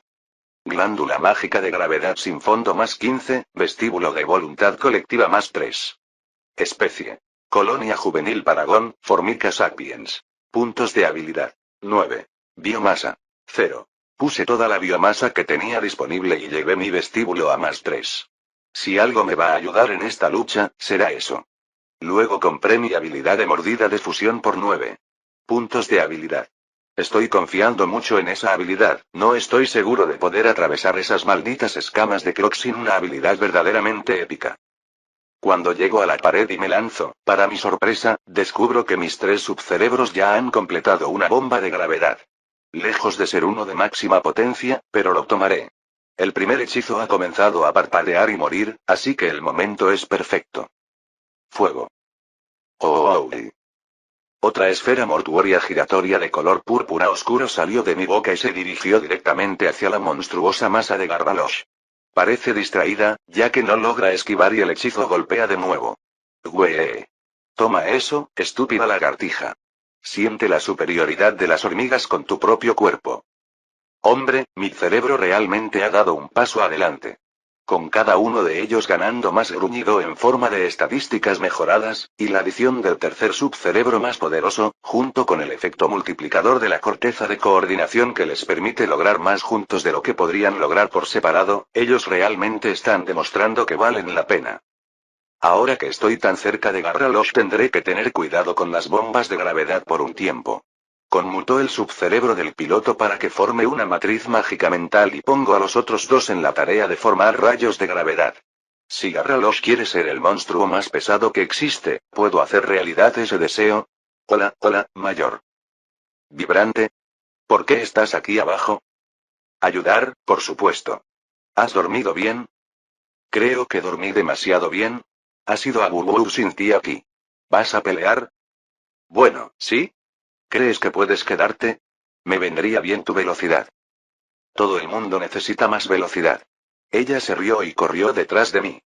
Speaker 1: Glándula mágica de gravedad sin fondo más 15, vestíbulo de voluntad colectiva más 3. Especie. Colonia juvenil Paragón, Formica sapiens. Puntos de habilidad: 9. Biomasa: 0. Puse toda la biomasa que tenía disponible y llevé mi vestíbulo a más 3. Si algo me va a ayudar en esta lucha, será eso. Luego compré mi habilidad de mordida de fusión por 9. Puntos de habilidad. Estoy confiando mucho en esa habilidad, no estoy seguro de poder atravesar esas malditas escamas de Croc sin una habilidad verdaderamente épica. Cuando llego a la pared y me lanzo, para mi sorpresa, descubro que mis 3 subcerebros ya han completado una bomba de gravedad. Lejos de ser uno de máxima potencia, pero lo tomaré. El primer hechizo ha comenzado a parpadear y morir, así que el momento es perfecto. Fuego. Oh. Otra esfera mortuoria giratoria de color púrpura oscuro salió de mi boca y se dirigió directamente hacia la monstruosa masa de Garbalosh. Parece distraída, ya que no logra esquivar y el hechizo golpea de nuevo. ¡Güey! Toma eso, estúpida lagartija. Siente la superioridad de las hormigas con tu propio cuerpo. Hombre, mi cerebro realmente ha dado un paso adelante. Con cada uno de ellos ganando más gruñido en forma de estadísticas mejoradas, y la adición del tercer subcerebro más poderoso, junto con el efecto multiplicador de la corteza de coordinación que les permite lograr más juntos de lo que podrían lograr por separado, ellos realmente están demostrando que valen la pena. Ahora que estoy tan cerca de Garralosh tendré que tener cuidado con las bombas de gravedad por un tiempo. Conmutó el subcerebro del piloto para que forme una matriz mágica mental y pongo a los otros dos en la tarea de formar rayos de gravedad. Si Garralosh quiere ser el monstruo más pesado que existe, ¿puedo hacer realidad ese deseo? Hola, mayor. ¿Vibrante? ¿Por qué estás aquí abajo? Ayudar, por supuesto. ¿Has dormido bien? Creo que dormí demasiado bien. ¿Has ido a Bubu sin ti aquí? ¿Vas a pelear? Bueno, ¿sí? ¿Crees que puedes quedarte? Me vendría bien tu velocidad. Todo el mundo necesita más velocidad. Ella se rió y corrió detrás de mí.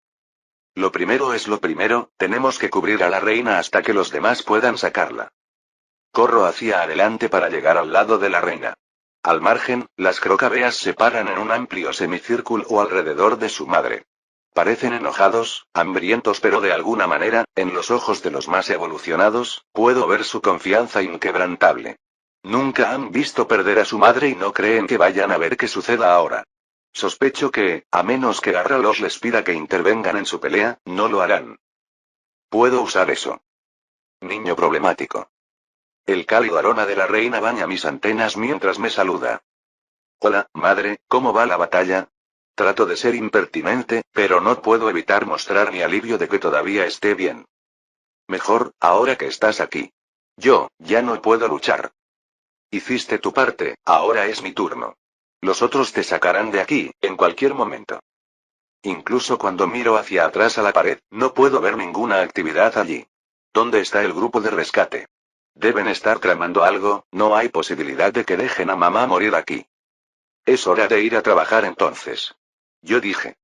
Speaker 1: Lo primero es lo primero, tenemos que cubrir a la reina hasta que los demás puedan sacarla. Corro hacia adelante para llegar al lado de la reina. Al margen, las crocabeas se paran en un amplio semicírculo alrededor de su madre. Parecen enojados, hambrientos, pero de alguna manera, en los ojos de los más evolucionados, puedo ver su confianza inquebrantable. Nunca han visto perder a su madre y no creen que vayan a ver qué suceda ahora. Sospecho que, a menos que Garralosh les pida que intervengan en su pelea, no lo harán. Puedo usar eso. Niño problemático. El cálido aroma de la reina baña mis antenas mientras me saluda. Hola, madre, ¿cómo va la batalla? Trato de ser impertinente, pero no puedo evitar mostrar mi alivio de que todavía esté bien. Mejor, ahora que estás aquí. Yo, ya no puedo luchar. Hiciste tu parte, ahora es mi turno. Los otros te sacarán de aquí, en cualquier momento. Incluso cuando miro hacia atrás a la pared, no puedo ver ninguna actividad allí. ¿Dónde está el grupo de rescate? Deben estar tramando algo, no hay posibilidad de que dejen a mamá morir aquí. Es hora de ir a trabajar entonces. Yo dije.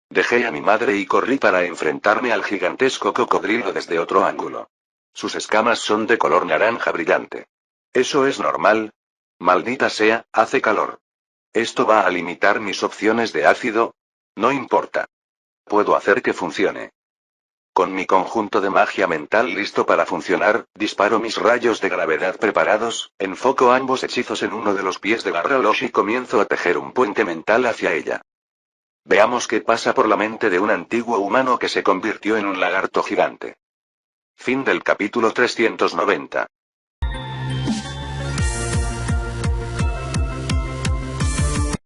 Speaker 1: Dejé a mi madre y corrí para enfrentarme al gigantesco cocodrilo desde otro ángulo. Sus escamas son de color naranja brillante. ¿Eso es normal? Maldita sea, hace calor. ¿Esto va a limitar mis opciones de ácido? No importa. Puedo hacer que funcione. Con mi conjunto de magia mental listo para funcionar, disparo mis rayos de gravedad preparados, enfoco ambos hechizos en uno de los pies de Garralosh y comienzo a tejer un puente mental hacia ella. Veamos qué pasa por la mente de un antiguo humano que se convirtió en un lagarto gigante. Fin del capítulo 390.